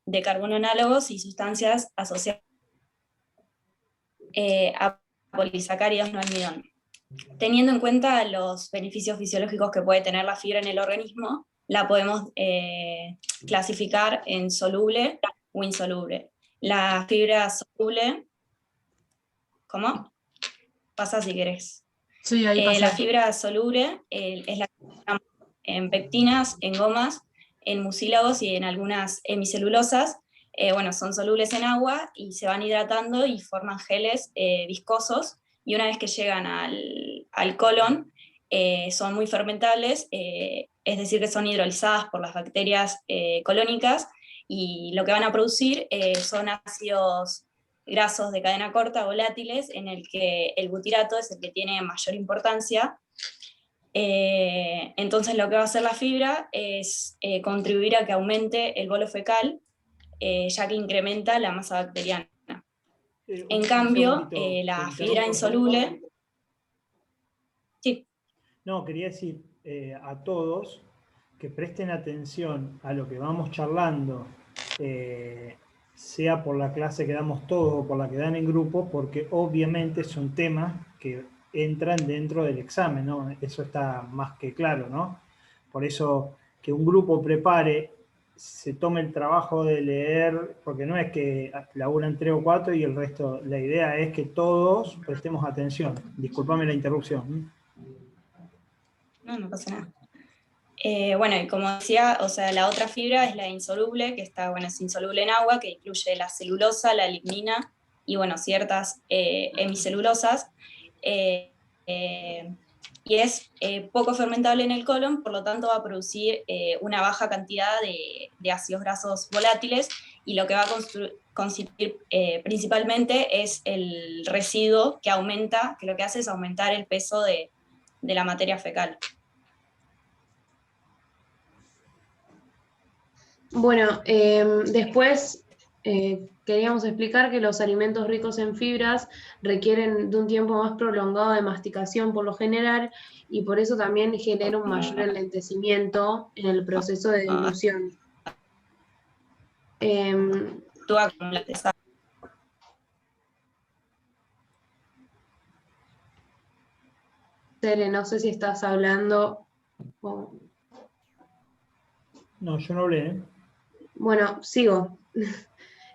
de carbono análogos y sustancias asociadas a polisacáridos no almidón. Teniendo en cuenta los beneficios fisiológicos que puede tener la fibra en el organismo, la podemos clasificar en soluble o insoluble. La fibra soluble, ¿cómo? Pasa si querés. Sí, ahí pasa. La fibra soluble es la que encontramos en pectinas, en gomas, en mucílagos y en algunas hemicelulosas. Bueno, son solubles en agua y se van hidratando y forman geles viscosos, y una vez que llegan al colon son muy fermentables, es decir, que son hidrolizadas por las bacterias colónicas, y lo que van a producir son ácidos grasos de cadena corta, volátiles, en el que el butirato es el que tiene mayor importancia. Entonces lo que va a hacer la fibra es contribuir a que aumente el bolo fecal, ya que incrementa la masa bacteriana. En cambio, la fibra insoluble... Sí. No, quería decir a todos que presten atención a lo que vamos charlando, sea por la clase que damos todos o por la que dan en grupo, porque obviamente son temas que entran dentro del examen, ¿no? Eso está más que claro, ¿no? Por eso que un grupo prepare, se tome el trabajo de leer, porque no es que laburan 3 o 4 y el resto, la idea es que todos prestemos atención. Disculpame la interrupción. No pasa nada. Bueno, y como decía, o sea, la otra fibra es la insoluble, que está, bueno, es insoluble en agua, que incluye la celulosa, la lignina y, bueno, ciertas hemicelulosas, y es poco fermentable en el colon, por lo tanto va a producir una baja cantidad de ácidos grasos volátiles, y lo que va a constituir principalmente es el residuo que aumenta, que lo que hace es aumentar el peso de la materia fecal. Bueno, después queríamos explicar que los alimentos ricos en fibras requieren de un tiempo más prolongado de masticación por lo general, y por eso también genera un mayor enlentecimiento en el proceso de dilución. Tere, no sé si estás hablando. No, yo no hablé. Bueno, sigo.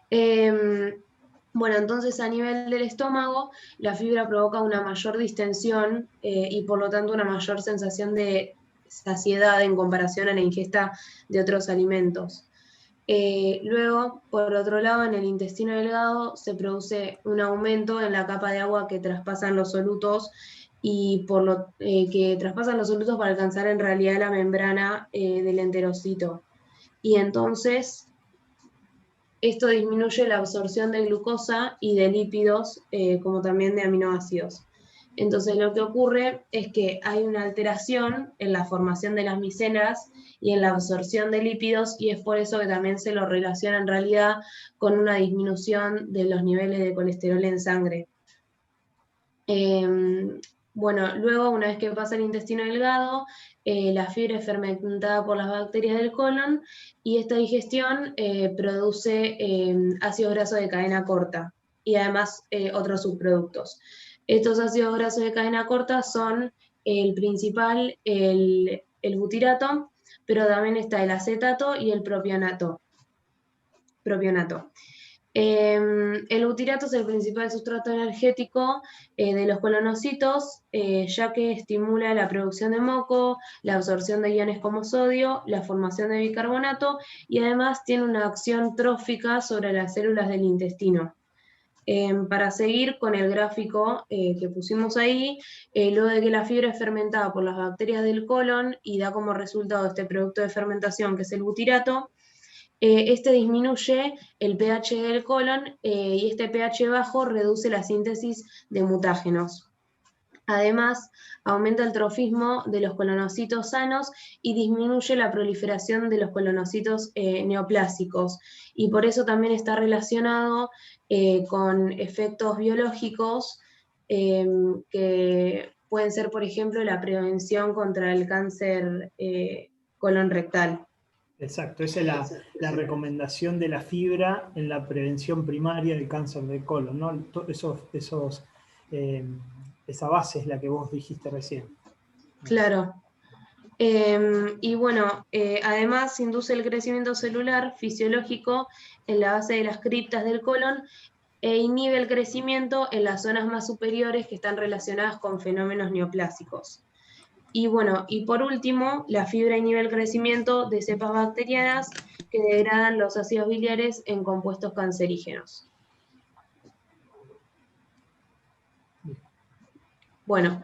Bueno, entonces a nivel del estómago, la fibra provoca una mayor distensión y por lo tanto una mayor sensación de saciedad en comparación a la ingesta de otros alimentos. Luego, por otro lado, en el intestino delgado se produce un aumento en la capa de agua que traspasan los solutos, y por lo que traspasan los solutos para alcanzar en realidad la membrana del enterocito. Y entonces esto disminuye la absorción de glucosa y de lípidos, como también de aminoácidos. Entonces lo que ocurre es que hay una alteración en la formación de las micelas y en la absorción de lípidos, y es por eso que también se lo relaciona en realidad con una disminución de los niveles de colesterol en sangre. Bueno, luego, una vez que pasa el intestino delgado, la fibra es fermentada por las bacterias del colon, y esta digestión produce ácidos grasos de cadena corta y además otros subproductos. Estos ácidos grasos de cadena corta son el principal, el butirato, pero también está el acetato y el propionato. El butirato es el principal sustrato energético de los colonocitos, ya que estimula la producción de moco, la absorción de iones como sodio, la formación de bicarbonato, y además tiene una acción trófica sobre las células del intestino. Para seguir con el gráfico que pusimos ahí, luego de que la fibra es fermentada por las bacterias del colon y da como resultado este producto de fermentación que es el butirato, este disminuye el pH del colon y este pH bajo reduce la síntesis de mutágenos. Además, aumenta el trofismo de los colonocitos sanos y disminuye la proliferación de los colonocitos neoplásicos, y por eso también está relacionado con efectos biológicos que pueden ser, por ejemplo, la prevención contra el cáncer colon rectal. Exacto, esa es la recomendación de la fibra en la prevención primaria del cáncer de colon, ¿no? Esa base es la que vos dijiste recién. Claro. Y bueno, además induce el crecimiento celular fisiológico en la base de las criptas del colon e inhibe el crecimiento en las zonas más superiores que están relacionadas con fenómenos neoplásicos. Y bueno, y por último, la fibra inhibe el crecimiento de cepas bacterianas que degradan los ácidos biliares en compuestos cancerígenos. Bueno,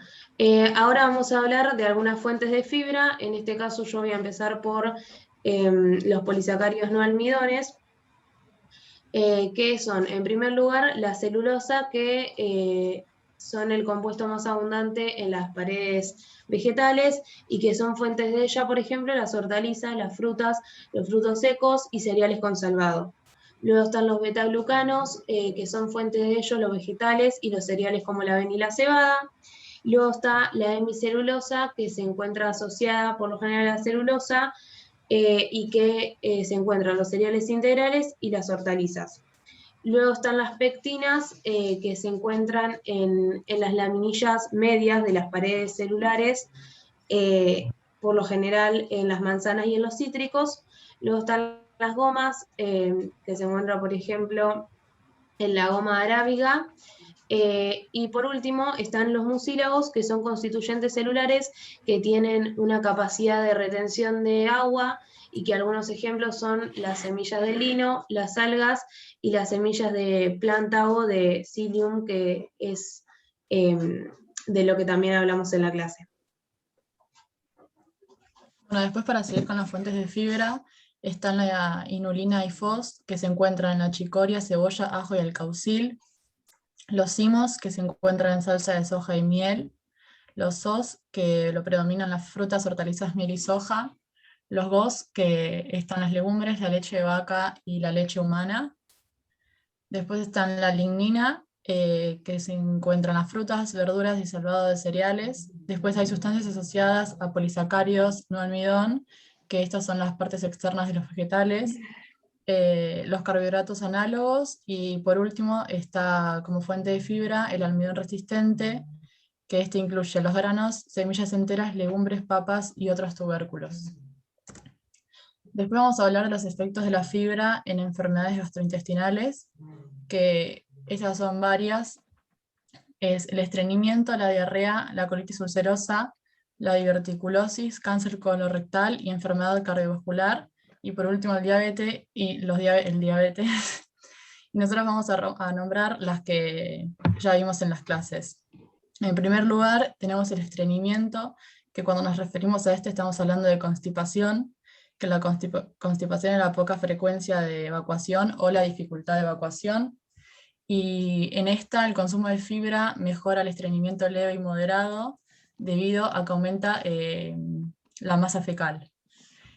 ahora vamos a hablar de algunas fuentes de fibra. En este caso yo voy a empezar por los polisacáridos no almidones, que son, en primer lugar, la celulosa, que son el compuesto más abundante en las paredes vegetales y que son fuentes de ella, por ejemplo, las hortalizas, las frutas, los frutos secos y cereales con salvado. Luego están los betaglucanos, que son fuentes de ellos, los vegetales y los cereales como la avena y la cebada. Luego está la hemicelulosa, que se encuentra asociada por lo general a la celulosa, y que se encuentran los cereales integrales y las hortalizas. Luego están las pectinas, que se encuentran en las laminillas medias de las paredes celulares, por lo general en las manzanas y en los cítricos. Luego están las gomas, que se encuentran, por ejemplo, en la goma arábiga. Y por último están los mucílagos, que son constituyentes celulares que tienen una capacidad de retención de agua y que algunos ejemplos son las semillas de lino, las algas y las semillas de plántago de psyllium, que es de lo que también hablamos en la clase. Bueno, después para seguir con las fuentes de fibra, están la inulina y fos, que se encuentran en la chicoria, cebolla, ajo y alcaucil. Los cimos, que se encuentran en salsa de soja y miel. Los sos, que lo predominan las frutas, hortalizas, miel y soja. Los gos, que están las legumbres, la leche de vaca y la leche humana. Después están la lignina, que se encuentran las frutas, verduras y salvado de cereales. Después hay sustancias asociadas a polisacáridos no almidón, que estas son las partes externas de los vegetales. Los carbohidratos análogos, y por último está como fuente de fibra el almidón resistente, que este incluye los granos, semillas enteras, legumbres, papas y otros tubérculos. Después vamos a hablar de los efectos de la fibra en enfermedades gastrointestinales, que esas son varias. Es el estreñimiento, la diarrea, la colitis ulcerosa, la diverticulosis, cáncer colorectal y enfermedad cardiovascular. Y por último el diabetes y el diabetes. Y nosotros vamos a nombrar las que ya vimos en las clases. En primer lugar tenemos el estreñimiento, que cuando nos referimos a este estamos hablando de constipación, que la constipación es la poca frecuencia de evacuación o la dificultad de evacuación. Y en esta el consumo de fibra mejora el estreñimiento leve y moderado debido a que aumenta la masa fecal.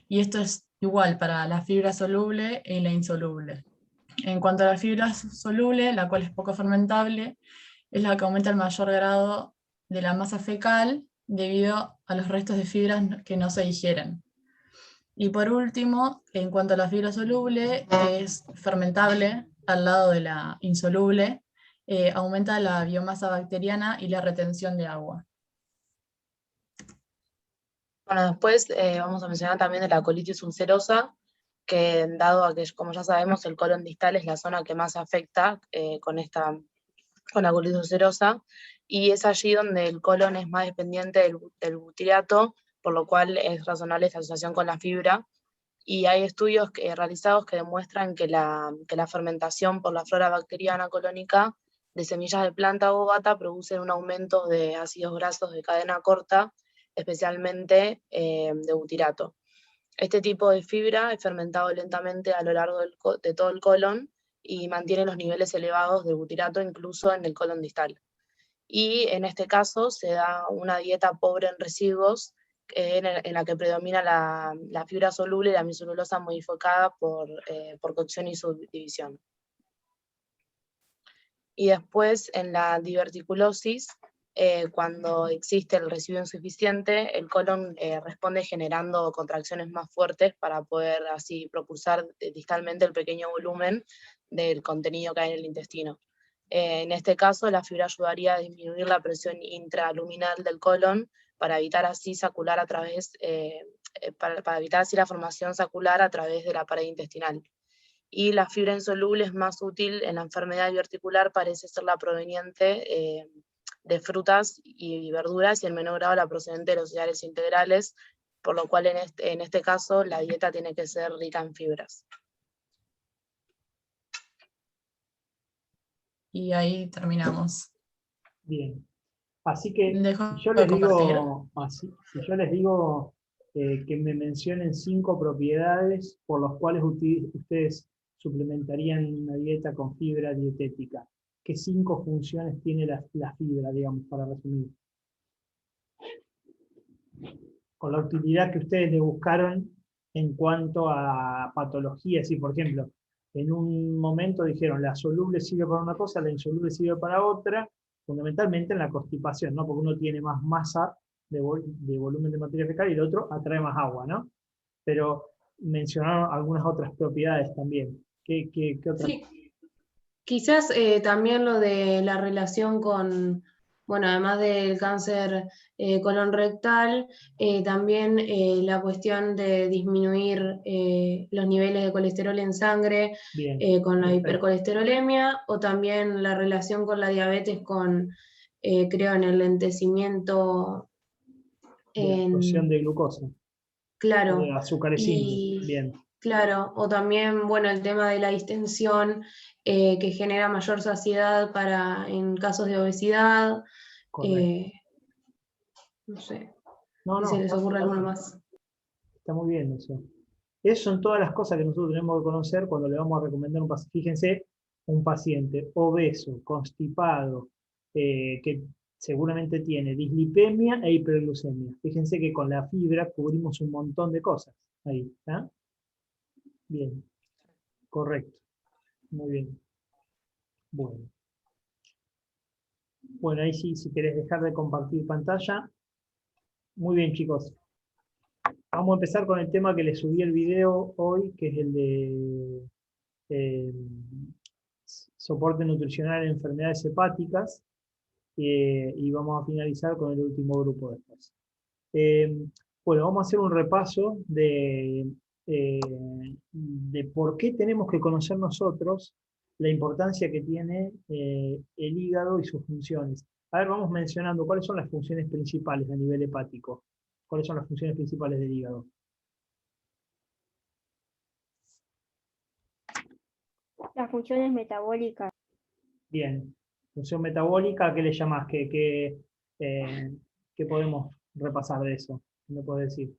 Y esto es igual para la fibra soluble y la insoluble. En cuanto a la fibra soluble, la cual es poco fermentable, es la que aumenta el mayor grado de la masa fecal debido a los restos de fibras que no se digieren. Y por último, en cuanto a la fibra soluble, es fermentable al lado de la insoluble, aumenta la biomasa bacteriana y la retención de agua. Bueno, después vamos a mencionar también de la colitis ulcerosa, que dado a que, como ya sabemos, el colon distal es la zona que más afecta con la colitis ulcerosa, y es allí donde el colon es más dependiente del butirato, por lo cual es razonable esta asociación con la fibra. Y hay estudios realizados que demuestran que la fermentación por la flora bacteriana colónica de semillas de planta o bata produce un aumento de ácidos grasos de cadena corta, especialmente de butirato. Este tipo de fibra es fermentado lentamente a lo largo de todo el colon y mantiene los niveles elevados de butirato incluso en el colon distal. Y en este caso se da una dieta pobre en residuos, en la que predomina la fibra soluble y la hemicelulosa modificada por cocción y subdivisión. Y después en la diverticulosis cuando existe el residuo insuficiente, el colon responde generando contracciones más fuertes para poder así propulsar distalmente el pequeño volumen del contenido que hay en el intestino. En este caso, la fibra ayudaría a disminuir la presión intraluminal del colon para evitar así sacular a través, para evitar así la formación sacular a través de la pared intestinal. Y la fibra insoluble es más útil en la enfermedad biarticular, parece ser la proveniente de frutas y verduras, y en menor grado la procedente de los cereales integrales, por lo cual en este caso la dieta tiene que ser rica en fibras. Y ahí terminamos. Bien. Así que Dejo si yo de les compartir. digo, que me mencionen 5 propiedades por las cuales ustedes suplementarían una dieta con fibra dietética, ¿qué 5 funciones tiene la fibra, digamos, para resumir? Con la utilidad que ustedes le buscaron en cuanto a patologías, y por ejemplo, en un momento dijeron la soluble sirve para una cosa, la insoluble sirve para otra, fundamentalmente en la constipación, ¿no? Porque uno tiene más masa de volumen de materia fecal y el otro atrae más agua, ¿no? Pero mencionaron algunas otras propiedades también. ¿Qué otras? Sí, quizás también lo de la relación con, bueno, además del cáncer colon rectal, también la cuestión de disminuir los niveles de colesterol en sangre Bien, con la perfecto. hipercolesterolemia, o también la relación con la diabetes con, creo, en el lentecimiento, De absorción en, de glucosa, o de claro, azúcares simples. y Bien, claro, o también, bueno, el tema de la distensión que genera mayor saciedad en casos de obesidad, correcto. no sé, No, si se no, les ocurre alguno más. está muy bien eso. Esas son todas las cosas que nosotros tenemos que conocer cuando le vamos a recomendar un paciente. Fíjense, un paciente obeso, constipado, que seguramente tiene dislipemia e hiperglucemia. Fíjense que con la fibra cubrimos un montón de cosas. Ahí, ¿está? Bien, correcto. Muy bien. Bueno. Bueno, ahí sí, si querés dejar de compartir pantalla. Muy bien, chicos. Vamos a empezar con el tema que les subí el video hoy, que es el de soporte nutricional en enfermedades hepáticas, y vamos a finalizar con el último grupo después. Bueno, vamos a hacer un repaso de por qué tenemos que conocer nosotros la importancia que tiene el hígado y sus funciones. A ver, vamos mencionando cuáles son las funciones principales a nivel hepático. ¿Cuáles son las funciones principales del hígado? Las funciones metabólicas. Bien. Función metabólica, ¿qué le llamás? ¿Qué podemos repasar de eso? ¿Qué me puedes decir?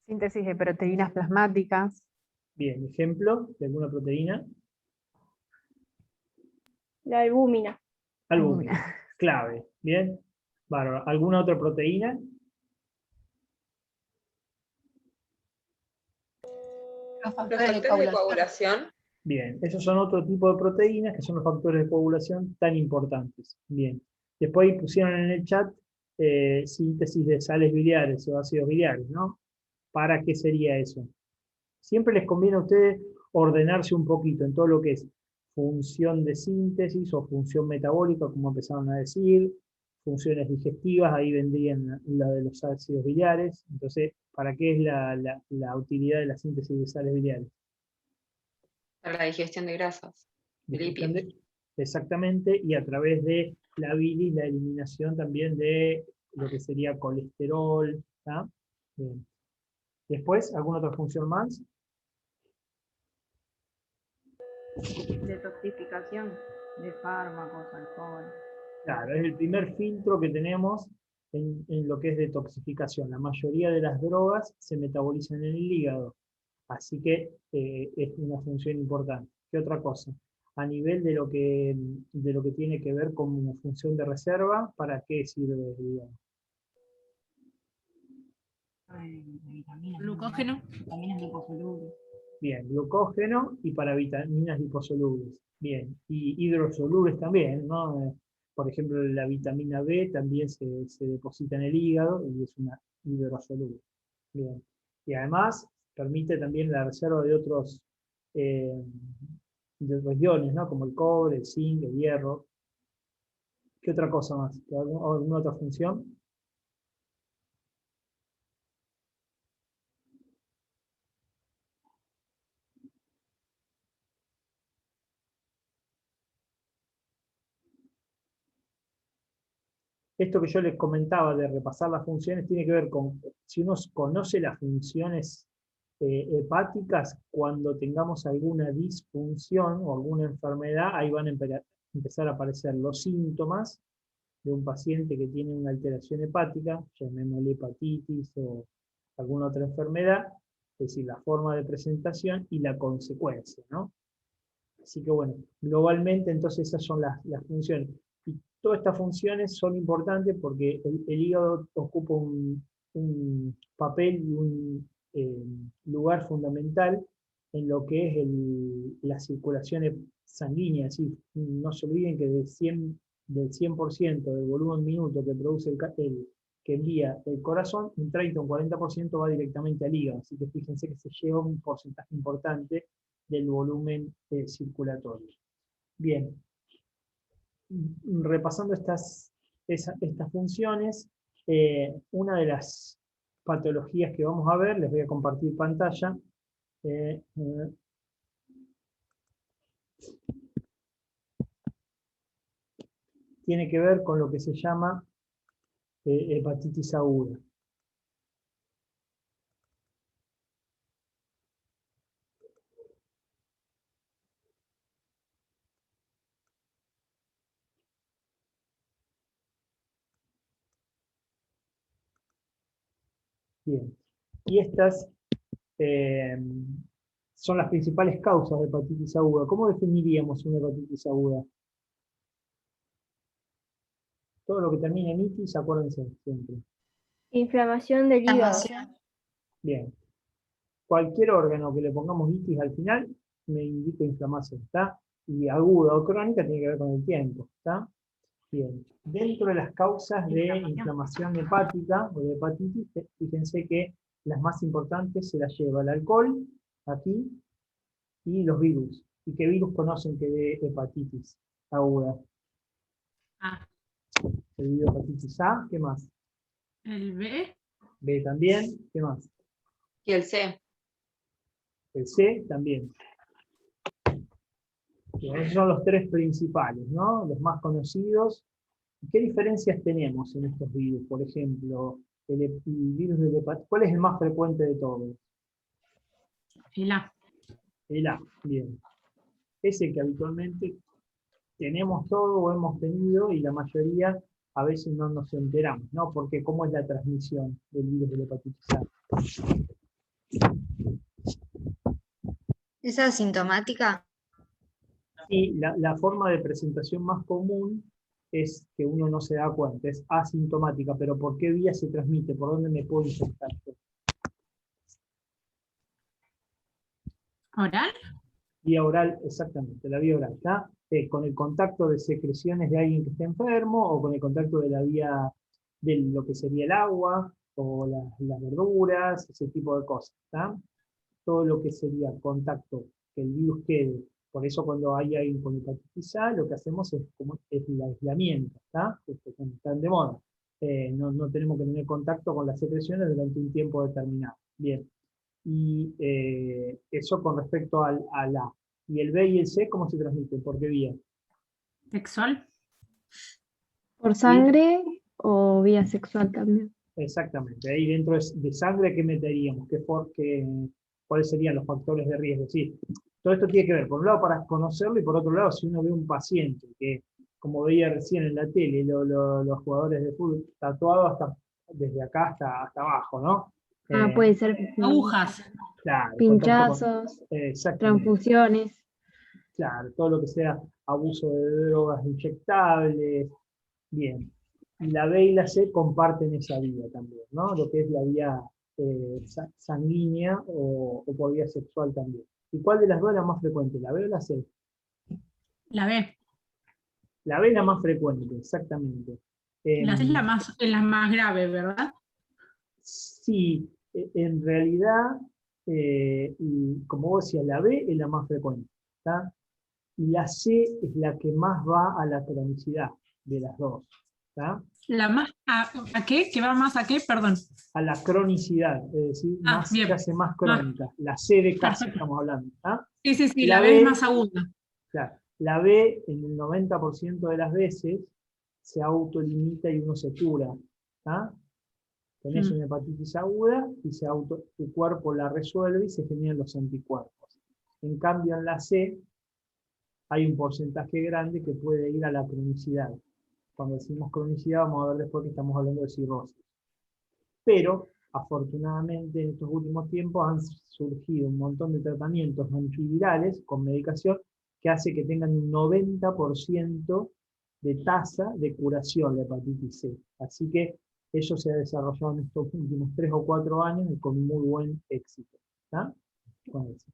Síntesis de proteínas plasmáticas. Bien, ejemplo de alguna proteína. La albúmina. Albúmina, clave. Bien, bárbaro. ¿Alguna otra proteína? Los Los factores de factores de coagulación. coagulación. Bien, esos son otro tipo de proteínas que son los factores de coagulación tan importantes. Bien. Después pusieron en el chat síntesis de sales biliares o ácidos biliares, ¿no? ¿Para qué sería eso? Siempre les conviene a ustedes ordenarse un poquito en todo lo que es función de síntesis o función metabólica, como empezaron a decir, funciones digestivas, ahí vendrían la de los ácidos biliares. Entonces, ¿para qué es la utilidad de la síntesis de sales biliares? Para la digestión de grasas, de lípidos. Exactamente, y a través de la bilis, la eliminación también de lo que sería colesterol. ¿Tá? Bien. Después, ¿alguna otra función más? Detoxificación de fármacos, alcohol. Claro, es el primer filtro que tenemos en lo que es detoxificación. La mayoría de las drogas se metabolizan en el hígado, así que es una función importante. ¿Qué otra cosa? A nivel de lo que tiene que ver con una función de reserva, ¿para qué sirve el hígado? Vitaminas. Glucógeno. Vitaminas liposolubles. Bien, glucógeno y para vitaminas liposolubles. Bien, y hidrosolubles también, ¿no? Por ejemplo, la vitamina B también se deposita en el hígado y es una hidrosoluble. Bien. Y además permite también la reserva eh, de otros iones, ¿no? Como el cobre, el zinc, el hierro. ¿Qué otra cosa más? ¿Alguna otra función? Esto que yo les comentaba de repasar las funciones tiene que ver con, si uno conoce las funciones hepáticas, cuando tengamos alguna disfunción o alguna enfermedad, ahí van a empezar a aparecer los síntomas de un paciente que tiene una alteración hepática, llamémosle hepatitis o alguna otra enfermedad, es decir, la forma de presentación y la consecuencia, ¿no? Así que bueno, globalmente entonces esas son las funciones. Y todas estas funciones son importantes porque el hígado ocupa un papel y un lugar fundamental en lo que es la circulación sanguínea. Es decir, no se olviden que del 100% del volumen minuto que produce que envía el corazón, un 30 o un 40% va directamente al hígado. Así que fíjense que se lleva un porcentaje importante del volumen circulatorio. Bien, repasando estas funciones, una de las patologías que vamos a ver, les voy a compartir pantalla, tiene que ver con lo que se llama hepatitis aguda. Bien, y estas son las principales causas de hepatitis aguda. ¿Cómo definiríamos una hepatitis aguda? Todo lo que termine en itis, acuérdense siempre. Inflamación del hígado. Inflamación. Bien. Cualquier órgano que le pongamos itis al final me indica inflamación, ¿está? Y aguda o crónica tiene que ver con el tiempo, ¿está? Bien. Dentro de las causas de inflamación hepática o de hepatitis, fíjense que las más importantes se las lleva el alcohol, aquí, y los virus. ¿Y qué virus conocen que de hepatitis aguda? A. El virus hepatitis A, ¿qué más? El B. B también, ¿qué más? Y el C. El C también. Bien, esos son los tres principales, ¿no? Los más conocidos. ¿Qué diferencias tenemos en estos virus? Por ejemplo, el virus de hepatitis, ¿cuál es el más frecuente de todos? El A. El A, bien. Ese que habitualmente tenemos todo o hemos tenido y la mayoría a veces no nos enteramos, ¿no? Porque ¿cómo es la transmisión del virus de la hepatitis A? ¿Es asintomática? Y la forma de presentación más común es que uno no se da cuenta, es asintomática, pero ¿por qué vía se transmite? ¿Por dónde me puedo infectar? ¿Oral? Vía oral, exactamente, la vía oral, ¿está? Con el contacto de secreciones de alguien que esté enfermo, o con el contacto de la vía de lo que sería el agua, o las verduras, ese tipo de cosas, ¿está? Todo lo que sería contacto, que el virus quede. Por eso cuando hay alguien con hepatitis A, lo que hacemos es el aislamiento, ¿está? Están de moda. No tenemos que tener contacto con las secreciones durante un tiempo determinado. Bien. Y eso con respecto al A. ¿Y el B y el C cómo se transmiten? ¿Por qué vía? ¿Sexual? ¿Por sangre o vía sexual también? Exactamente. Ahí dentro de sangre, ¿qué meteríamos? ¿Cuáles serían los factores de riesgo? Sí, todo esto tiene que ver, por un lado, para conocerlo, y por otro lado, si uno ve un paciente que, como veía recién en la tele, los jugadores de fútbol tatuados desde acá hasta abajo, ¿no? Puede ser Agujas. Claro, pinchazos, transfusiones. Claro, todo lo que sea abuso de drogas inyectables. Bien. Y la B y la C comparten esa vía también, ¿no? Lo que es la vía sanguínea o por vía sexual también. ¿Y cuál de las dos es la más frecuente, la B o la C? La B. La B es la más frecuente, exactamente. La C es la más grave, ¿verdad? Sí, en realidad, y como vos decías, la B es la más frecuente, ¿tá? Y la C es la que más va a la cronicidad de las dos, ¿tá? ¿La más a qué? ¿Que va más a qué? Perdón. A la cronicidad, es decir, Bien. se hace más crónica. La C de casa Perfecto. estamos hablando, ¿tá? Sí, la B es más aguda. Claro, la B en el 90% de las veces se autolimita y uno se cura, ¿tá? Tenés una hepatitis aguda y tu cuerpo la resuelve y se generan los anticuerpos. En cambio, en la C hay un porcentaje grande que puede ir a la cronicidad. Cuando decimos cronicidad, vamos a ver después que estamos hablando de cirrosis. Pero, afortunadamente, en estos últimos tiempos han surgido un montón de tratamientos antivirales con medicación que hace que tengan un 90% de tasa de curación de hepatitis C. Así que eso se ha desarrollado en estos últimos 3 o 4 años y con muy buen éxito. ¿Tá?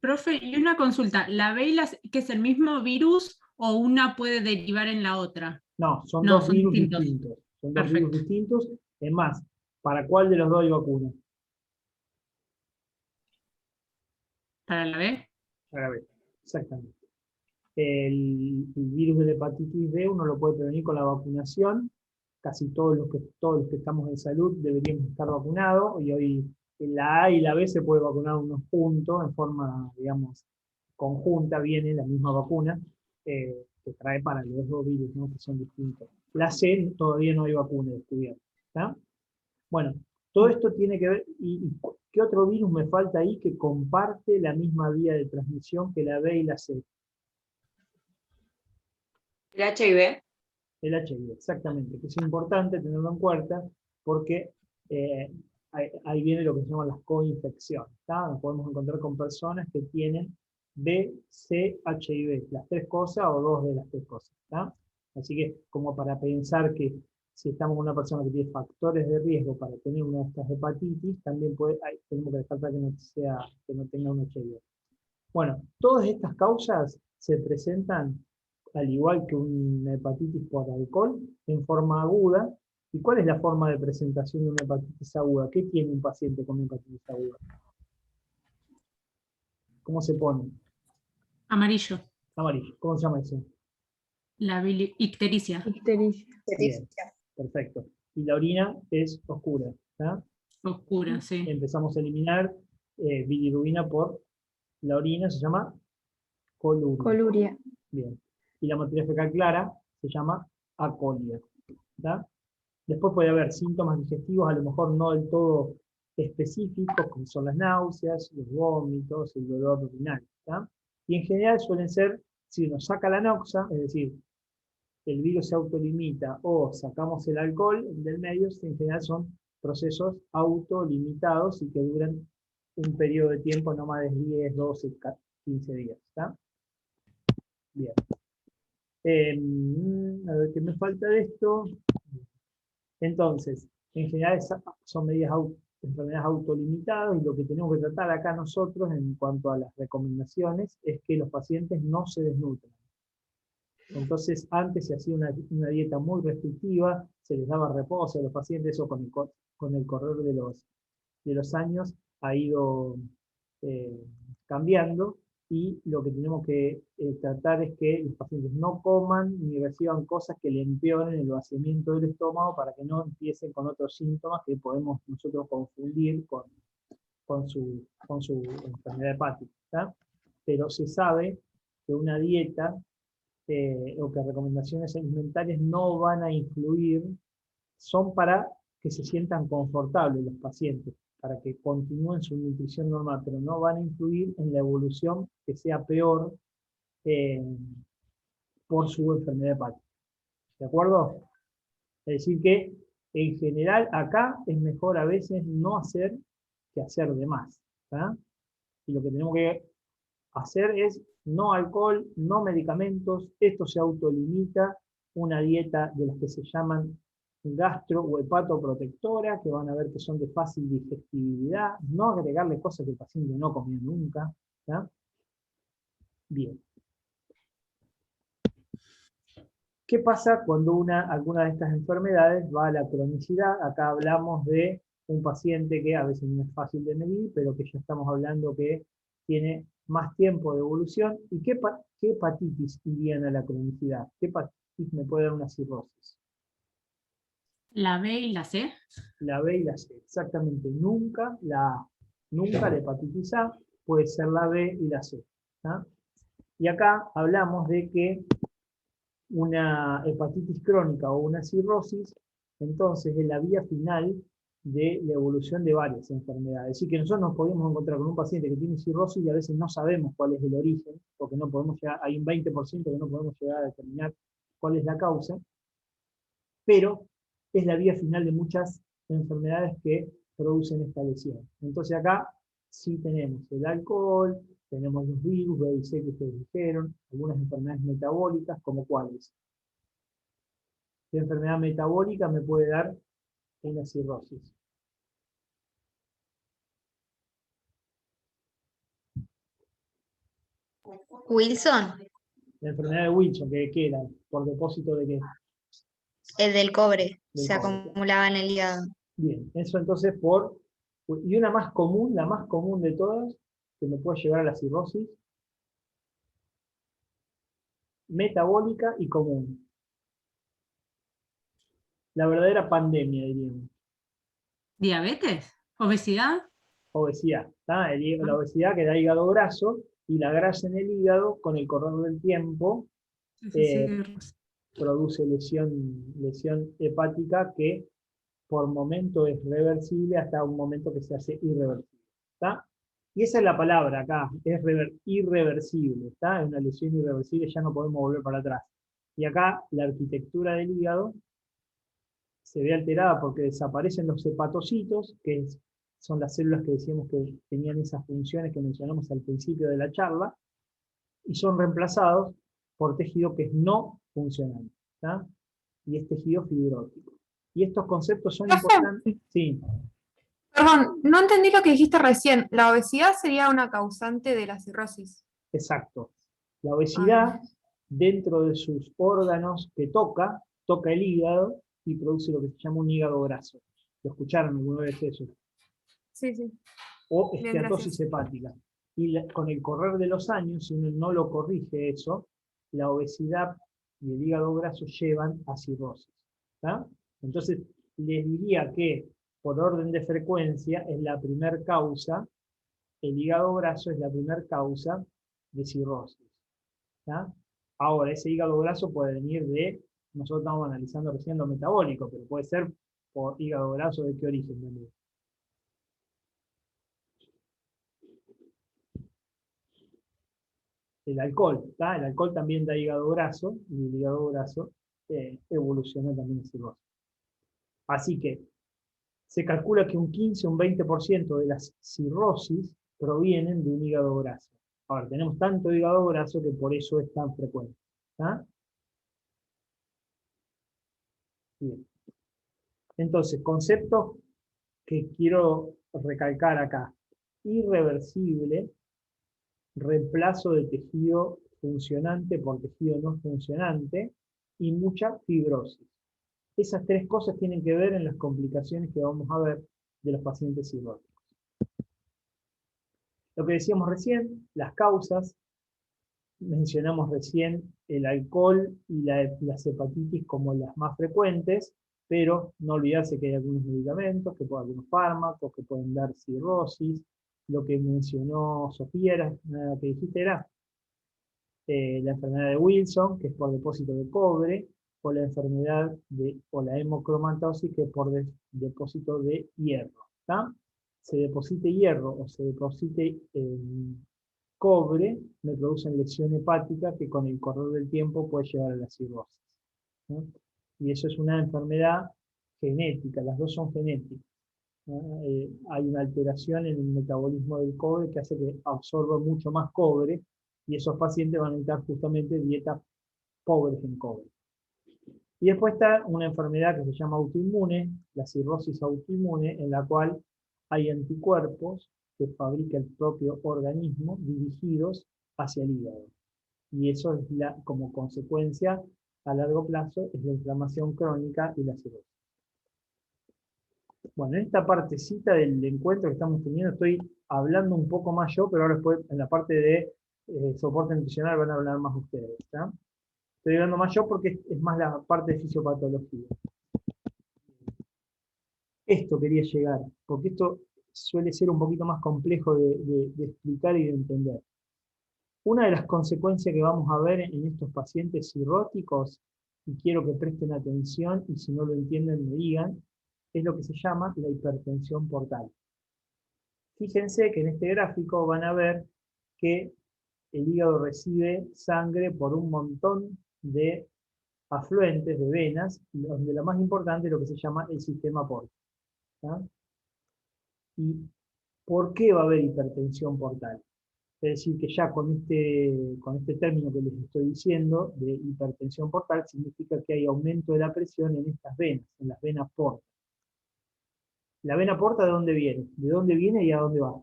Profe, y una consulta, ¿la B y la C, que es el mismo virus o una puede derivar en la otra? No, son dos virus distintos. Son dos virus distintos. Es más, ¿para cuál de los dos hay vacuna? ¿Para la B? Para la B, exactamente. El virus de la hepatitis B uno lo puede prevenir con la vacunación. Casi todos los que estamos en salud deberíamos estar vacunados, y hoy en la A y la B se puede vacunar unos puntos en forma, digamos, conjunta, viene la misma vacuna que trae para los dos virus, ¿no? Que son distintos. La C todavía no hay vacuna descubierta. ¿Tá? Bueno, todo esto tiene que ver, ¿y qué otro virus me falta ahí que comparte la misma vía de transmisión que la B y la C? ¿El HIV? El HIV, exactamente, que es importante tenerlo en cuenta porque ahí viene lo que se llaman las coinfecciones. Nos podemos encontrar con personas que tienen B, C, HIV, las tres cosas o dos de las tres cosas. ¿Tá? Así que como para pensar que si estamos con una persona que tiene factores de riesgo para tener una de estas hepatitis, también tenemos que descartar que no tenga un HIV. Bueno, todas estas causas se presentan al igual que una hepatitis por alcohol, en forma aguda. ¿Y cuál es la forma de presentación de una hepatitis aguda? ¿Qué tiene un paciente con una hepatitis aguda? ¿Cómo se pone? Amarillo. Amarillo. ¿Cómo se llama eso? La ictericia. Bien, perfecto. Y la orina es oscura. ¿Tá? Oscura, sí. Empezamos a eliminar bilirrubina por la orina, se llama coluria. Bien. Y la materia fecal clara se llama acolia. ¿Tá? Después puede haber síntomas digestivos, a lo mejor no del todo específicos, como son las náuseas, los vómitos, el dolor urinario. ¿Tá? Y en general suelen ser, si uno saca la noxa, es decir, el virus se autolimita o sacamos el alcohol del medio, en general son procesos autolimitados y que duran un periodo de tiempo no más de 10, 12, 15 días. ¿Tá? Bien. A ver qué me falta de esto. Entonces, en general son enfermedades autolimitadas, y lo que tenemos que tratar acá nosotros en cuanto a las recomendaciones es que los pacientes no se desnutran. Entonces, antes se hacía una dieta muy restrictiva, se les daba reposo a los pacientes, eso con el correr de los años ha ido cambiando, y lo que tenemos que tratar es que los pacientes no coman ni reciban cosas que le empeoren el vaciamiento del estómago para que no empiecen con otros síntomas que podemos nosotros confundir con su enfermedad hepática. ¿Tá? Pero se sabe que una dieta o que recomendaciones alimentarias no van a influir, son para que se sientan confortables los pacientes, para que continúen su nutrición normal, pero no van a influir en la evolución que sea peor por su enfermedad hepática. ¿De acuerdo? Es decir que, en general, acá es mejor a veces no hacer que hacer de más. ¿Tá? Y lo que tenemos que hacer es no alcohol, no medicamentos, esto se autolimita, una dieta de las que se llaman gastro o hepatoprotectora, que van a ver que son de fácil digestibilidad, no agregarle cosas que el paciente no comió nunca. ¿Ya? Bien. ¿Qué pasa cuando alguna de estas enfermedades va a la cronicidad? Acá hablamos de un paciente que a veces no es fácil de medir, pero que ya estamos hablando que tiene más tiempo de evolución. ¿Y qué hepatitis irían a la cronicidad? ¿Qué hepatitis me puede dar una cirrosis? La B y la C. La B y la C, exactamente. Nunca la A. Nunca la hepatitis A, puede ser la B y la C. ¿Ah? Y acá hablamos de que una hepatitis crónica o una cirrosis, entonces es la vía final de la evolución de varias enfermedades. Es decir, que nosotros nos podemos encontrar con un paciente que tiene cirrosis y a veces no sabemos cuál es el origen, porque no podemos llegar, hay un 20% que no podemos llegar a determinar cuál es la causa, pero es la vía final de muchas enfermedades que producen esta lesión. Entonces acá sí tenemos el alcohol, tenemos los virus, B y C que ustedes dijeron, algunas enfermedades metabólicas, como cuáles. ¿Qué enfermedad metabólica me puede dar una cirrosis? Wilson, La enfermedad de Wilson, ¿qué era? ¿Por depósito de qué? el del cobre, Del se cobre. acumulaba en el hígado. Bien, eso entonces y una más común, la más común de todas, que me puede llevar a la cirrosis, metabólica y común. La verdadera pandemia, diríamos. ¿Diabetes? ¿Obesidad? Obesidad. La obesidad que da hígado graso, y la grasa en el hígado, con el correr del tiempo, produce lesión hepática que por momento es reversible hasta un momento que se hace irreversible. ¿Está? Y esa es la palabra acá, es irreversible. ¿Está? Es una lesión irreversible, ya no podemos volver para atrás. Y acá la arquitectura del hígado se ve alterada porque desaparecen los hepatocitos, que son las células que decíamos que tenían esas funciones que mencionamos al principio de la charla, y son reemplazados por tejido que es no funcional, ¿tá? Y es tejido fibrótico. Y estos conceptos son importantes. Sí. Perdón, no entendí lo que dijiste recién. ¿La obesidad sería una causante de la cirrosis? Exacto. La obesidad, dentro de sus órganos que toca el hígado y produce lo que se llama un hígado graso. ¿Lo escucharon alguna vez eso? Sí, sí. O Bien, esteatosis hepática. Y con el correr de los años, si uno no lo corrige eso, la obesidad y el hígado graso llevan a cirrosis. ¿Tá? Entonces, les diría que, por orden de frecuencia, es la primer causa, el hígado graso es la primer causa de cirrosis. ¿Tá? Ahora, ese hígado graso puede venir nosotros estamos analizando recién lo metabólico, pero puede ser por hígado graso de qué origen también. El alcohol, ¿tá? El alcohol también da hígado graso, y el hígado graso evoluciona también a cirrosis. Así que se calcula que un 15 o un 20% de las cirrosis provienen de un hígado graso. Ahora, tenemos tanto hígado graso que por eso es tan frecuente. ¿Tá? Bien. Entonces, conceptos que quiero recalcar acá. Irreversible, reemplazo de tejido funcionante por tejido no funcionante, y mucha fibrosis. Esas tres cosas tienen que ver en las complicaciones que vamos a ver de los pacientes cirróticos. Lo que decíamos recién, las causas, mencionamos recién el alcohol y las hepatitis como las más frecuentes, pero no olvidarse que hay algunos medicamentos, algunos fármacos que pueden dar cirrosis. Lo que mencionó Sofía, que dijiste era la enfermedad de Wilson, que es por depósito de cobre, o la enfermedad o la hemocromatosis, que es por depósito de hierro. ¿Tá? Se deposite hierro o se deposite cobre, me producen lesión hepática que con el correr del tiempo puede llevar a la cirrosis. ¿No? Y eso es una enfermedad genética, las dos son genéticas. Hay una alteración en el metabolismo del cobre que hace que absorba mucho más cobre, y esos pacientes van a necesitar justamente dietas pobres en cobre. Y después está una enfermedad que se llama autoinmune, la cirrosis autoinmune, en la cual hay anticuerpos que fabrica el propio organismo dirigidos hacia el hígado. Y eso es como consecuencia a largo plazo es la inflamación crónica y la cirrosis. Bueno, en esta partecita del encuentro que estamos teniendo estoy hablando un poco más yo, pero ahora después en la parte de soporte nutricional van a hablar más ustedes. ¿Tá? Estoy hablando más yo porque es más la parte de fisiopatología. Esto quería llegar, porque esto suele ser un poquito más complejo de explicar y de entender. Una de las consecuencias que vamos a ver en estos pacientes cirróticos, y quiero que presten atención, y si no lo entienden me digan, es lo que se llama la hipertensión portal. Fíjense que en este gráfico van a ver que el hígado recibe sangre por un montón de afluentes, de venas, donde la más importante es lo que se llama el sistema portal. ¿Tá? ¿Y por qué va a haber hipertensión portal? Es decir, que ya con este término que les estoy diciendo, de hipertensión portal, significa que hay aumento de la presión en estas venas, en las venas porta. ¿La vena porta de dónde viene? ¿De dónde viene y a dónde va?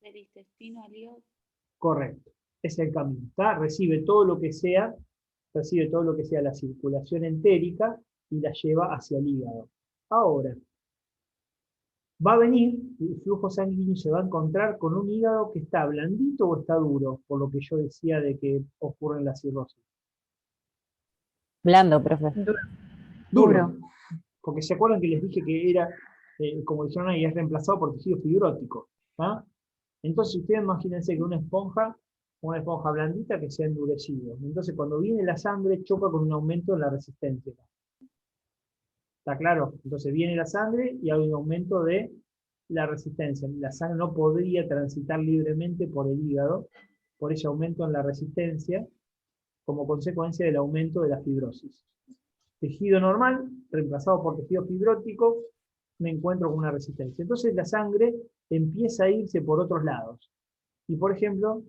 Del intestino al hígado. Correcto, es el camino. ¿Tá? Recibe todo lo que sea la circulación entérica y la lleva hacia el hígado. Ahora, va a venir, el flujo sanguíneo se va a encontrar con un hígado que está blandito o está duro, por lo que yo decía de que ocurre en la cirrosis. Blando, profe. Duro. Porque se acuerdan que les dije que era, como dijeron ahí, es reemplazado por tejido fibrótico. ¿Ah? Entonces ustedes imagínense que una esponja blandita que se ha endurecido. Entonces cuando viene la sangre choca con un aumento en la resistencia. ¿Está claro? Entonces viene la sangre y hay un aumento de la resistencia. La sangre no podría transitar libremente por el hígado, por ese aumento en la resistencia, como consecuencia del aumento de la fibrosis. Tejido normal, reemplazado por tejido fibrótico, me encuentro con una resistencia. Entonces la sangre empieza a irse por otros lados. Y por ejemplo,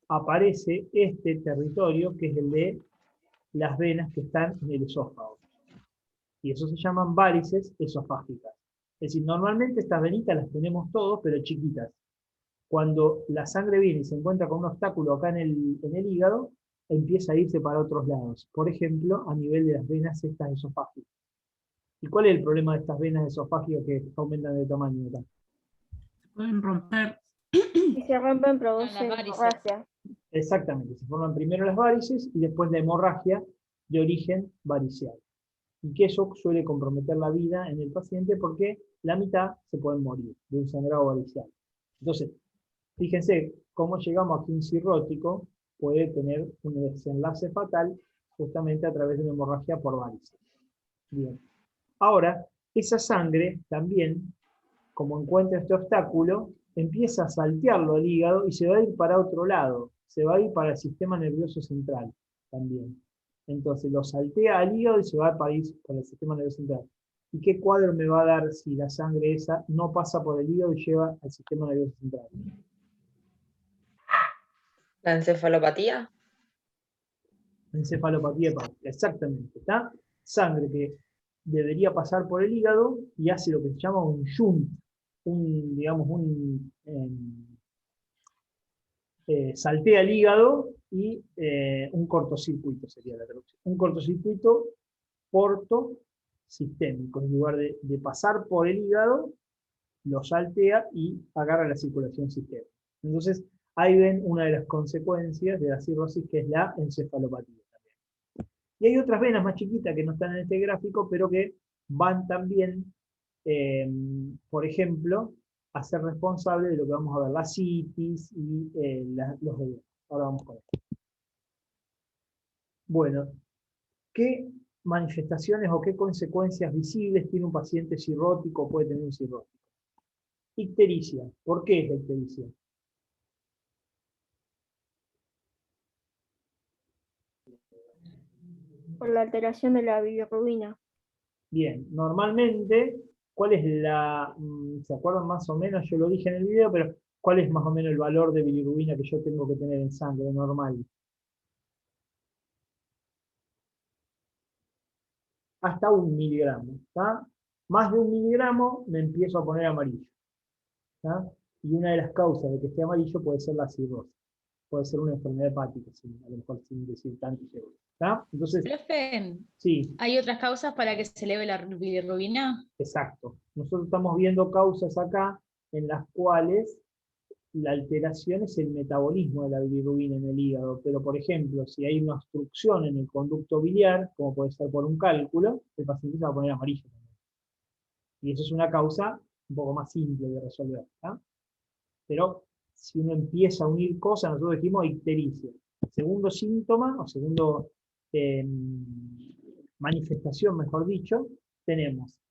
aparece este territorio que es el de las venas que están en el esófago. Y eso se llaman varices esofágicas. Es decir, normalmente estas venitas las tenemos todos, pero chiquitas. Cuando la sangre viene y se encuentra con un obstáculo acá en el hígado, empieza a irse para otros lados. Por ejemplo, a nivel de las venas estas esofágicas. ¿Y cuál es el problema de estas venas esofágicas que aumentan de tamaño acá? Se pueden romper. Si se rompen, produce hemorragia. Exactamente, se forman primero las varices y después la hemorragia de origen varicial. Y que eso suele comprometer la vida en el paciente porque la mitad se pueden morir de un sangrado varicial. Entonces, fíjense cómo llegamos a que un cirrótico puede tener un desenlace fatal justamente a través de una hemorragia por varices. Bien. Ahora, esa sangre también, como encuentra este obstáculo, empieza a saltearlo al hígado y se va a ir para otro lado, se va a ir para el sistema nervioso central también. Entonces lo saltea al hígado y se va para ir para el sistema nervioso central. ¿Y qué cuadro me va a dar si la sangre esa no pasa por el hígado y lleva al sistema nervioso central? ¿La encefalopatía? Encefalopatía hepática, exactamente. ¿Está? Sangre que debería pasar por el hígado y hace lo que se llama un shunt, saltea el hígado y un cortocircuito sería la traducción. Un cortocircuito portosistémico, en lugar de pasar por el hígado, lo saltea y agarra la circulación sistémica. Entonces, ahí ven una de las consecuencias de la cirrosis, que es la encefalopatía también. Y hay otras venas más chiquitas que no están en este gráfico, pero que van también, por ejemplo, a ser responsables de lo que vamos a ver, la citis y los edemas. Ahora vamos con esto. Bueno, ¿qué manifestaciones o qué consecuencias visibles tiene un paciente cirrótico o puede tener un cirrótico? Ictericia. ¿Por qué es la ictericia? Por la alteración de la bilirrubina. Bien, normalmente, ¿cuál es se acuerdan más o menos? Yo lo dije en el video, pero ¿cuál es más o menos el valor de bilirrubina que yo tengo que tener en sangre normal? hasta 1 miligramo. ¿Tá? Más de 1 miligramo me empiezo a poner amarillo. ¿Tá? Y una de las causas de que esté amarillo puede ser la cirrosis. Puede ser una enfermedad hepática, a lo mejor sin decir tanto seguro. ¿Tá? Entonces, Profe, sí, ¿hay otras causas para que se eleve la bilirrubina? exacto. Nosotros estamos viendo causas acá en las cuales la alteración es el metabolismo de la bilirrubina en el hígado, pero por ejemplo, si hay una obstrucción en el conducto biliar, como puede ser por un cálculo, el paciente se va a poner amarillo también. Y eso es una causa un poco más simple de resolver. ¿Tá? Pero si uno empieza a unir cosas, nosotros dijimos ictericia. Segundo síntoma, o segundo manifestación, mejor dicho,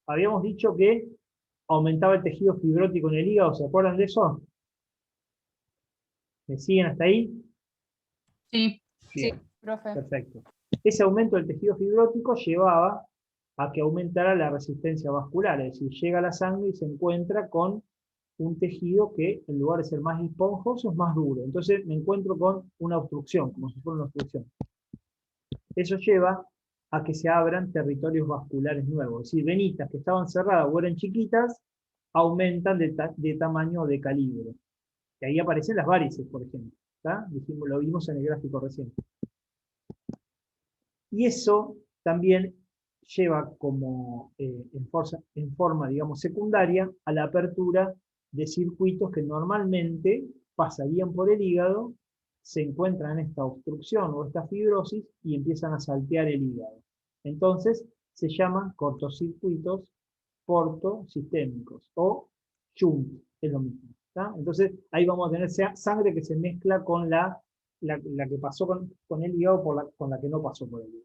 habíamos dicho que aumentaba el tejido fibrótico en el hígado, ¿se acuerdan de eso? ¿Me siguen hasta ahí? Sí, Bien, sí, profe. perfecto. Ese aumento del tejido fibrótico llevaba a que aumentara la resistencia vascular, es decir, llega a la sangre y se encuentra con un tejido que en lugar de ser más esponjoso es más duro. Entonces me encuentro con una obstrucción, como si fuera una obstrucción. Eso lleva a que se abran territorios vasculares nuevos, es decir, venitas que estaban cerradas o eran chiquitas, aumentan de tamaño o de calibre. Y ahí aparecen las varices, por ejemplo. ¿Tá? Lo vimos en el gráfico recién. Y eso también lleva como en forma, digamos, secundaria a la apertura de circuitos que normalmente pasarían por el hígado, se encuentran en esta obstrucción o esta fibrosis y empiezan a saltear el hígado. Entonces se llaman cortocircuitos portosistémicos o shunt, es lo mismo. ¿Tá? Entonces ahí vamos a tener sangre que se mezcla con la que pasó con el hígado con la que no pasó por el hígado.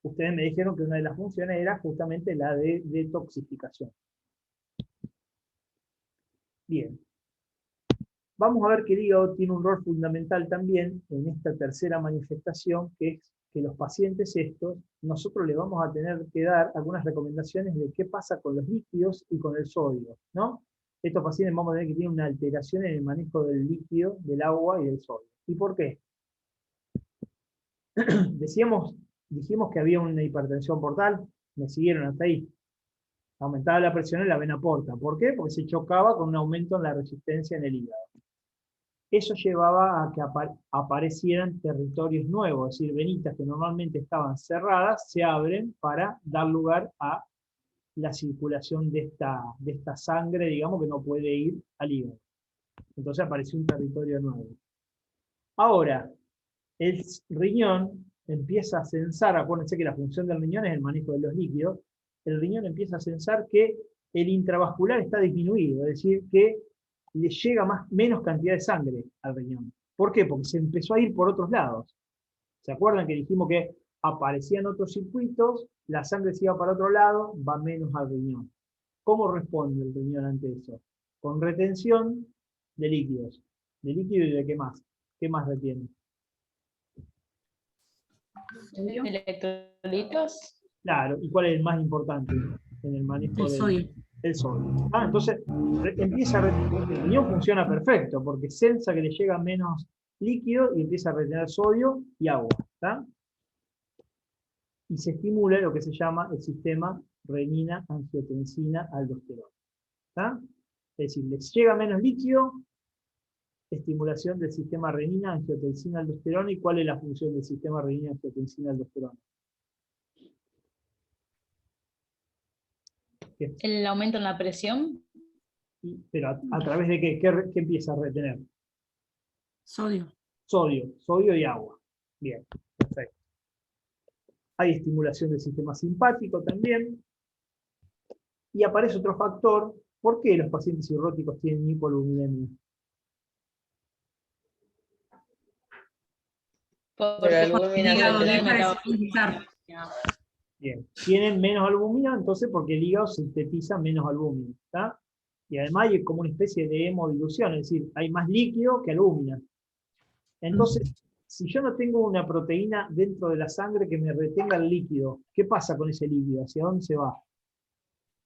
Ustedes me dijeron que una de las funciones era justamente la de detoxificación. Bien. Vamos a ver que el hígado tiene un rol fundamental también en esta tercera manifestación, que es que los pacientes estos, nosotros les vamos a tener que dar algunas recomendaciones de qué pasa con los líquidos y con el sodio, ¿no? Estos pacientes vamos a ver que tienen una alteración en el manejo del líquido, del agua y del sodio. ¿Y por qué? Dijimos que había una hipertensión portal, me siguieron hasta ahí. Aumentaba la presión en la vena porta. ¿Por qué? Porque se chocaba con un aumento en la resistencia en el hígado. Eso llevaba a que aparecieran territorios nuevos, es decir, venitas que normalmente estaban cerradas, se abren para dar lugar a la circulación de esta sangre, digamos, que no puede ir al hígado. Entonces apareció un territorio nuevo. Ahora, el riñón empieza a censar, acuérdense que la función del riñón es el manejo de los líquidos, el riñón empieza a censar que el intravascular está disminuido, es decir, que le llega menos cantidad de sangre al riñón. ¿Por qué? Porque se empezó a ir por otros lados. ¿Se acuerdan que dijimos que aparecían otros circuitos, la sangre se iba para otro lado, va menos al riñón? ¿Cómo responde el riñón ante eso? Con retención de líquidos. ¿De líquido y de qué más? ¿Qué más retiene? ¿Electrolitos? Claro, ¿y cuál es el más importante en el manejo del sodio? El sodio. Entonces, empieza a retener, el riñón funciona perfecto, porque sensa que le llega menos líquido y empieza a retener sodio y agua. ¿Tá? Y se estimula lo que se llama el sistema renina-angiotensina-aldosterona. ¿Tá? Es decir, les llega menos líquido, estimulación del sistema renina-angiotensina-aldosterona. ¿Y cuál es la función del sistema renina-angiotensina-aldosterona? ¿El aumento en la presión? Pero a través de qué empieza a retener. Sodio. Sodio y agua. Bien, perfecto. Hay estimulación del sistema simpático también. Y aparece otro factor. ¿Por qué los pacientes cirróticos tienen hipoalbuminemia? Porque el hígado deja de sintetizar. Bien, tienen menos albúmina, entonces porque el hígado sintetiza menos albúmina. ¿Tá? Y además hay como una especie de hemodilución, es decir, hay más líquido que albúmina. Entonces, si yo no tengo una proteína dentro de la sangre que me retenga el líquido, ¿qué pasa con ese líquido? ¿Hacia dónde se va?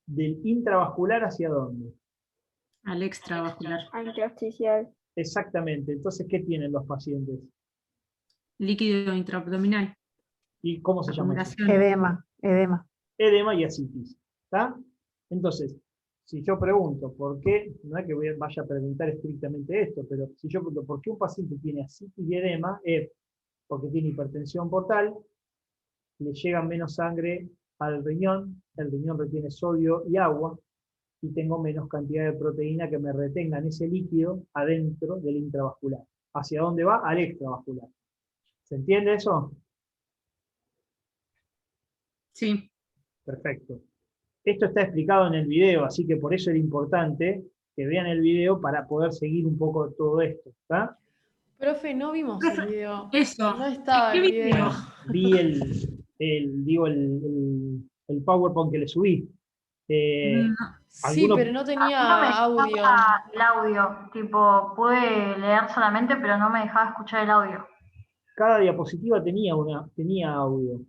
¿Del intravascular hacia dónde? Al extravascular. Al intersticial. Exactamente. Entonces, ¿qué tienen los pacientes? Líquido intraabdominal. ¿Y cómo se llama eso? Edema. edema y ascitis. ¿Está? Entonces, si yo pregunto, ¿por qué? No es que vaya a preguntar estrictamente esto, pero si yo pregunto, ¿por qué un paciente tiene ascitis y edema? Es porque tiene hipertensión portal, le llega menos sangre al riñón, el riñón retiene sodio y agua, y tengo menos cantidad de proteína que me retengan ese líquido adentro del intravascular. ¿Hacia dónde va? Al extravascular. ¿Se entiende eso? Sí. Perfecto. Esto está explicado en el video, así que por eso era importante que vean el video para poder seguir un poco todo esto. ¿Está? Profe, no vimos el video. Eso. No estaba ¿Qué el video. video? Vi el PowerPoint que le subí. Sí, pero no tenía audio. El audio, tipo, pude leer solamente, pero no me dejaba escuchar el audio. Cada diapositiva tenía audio.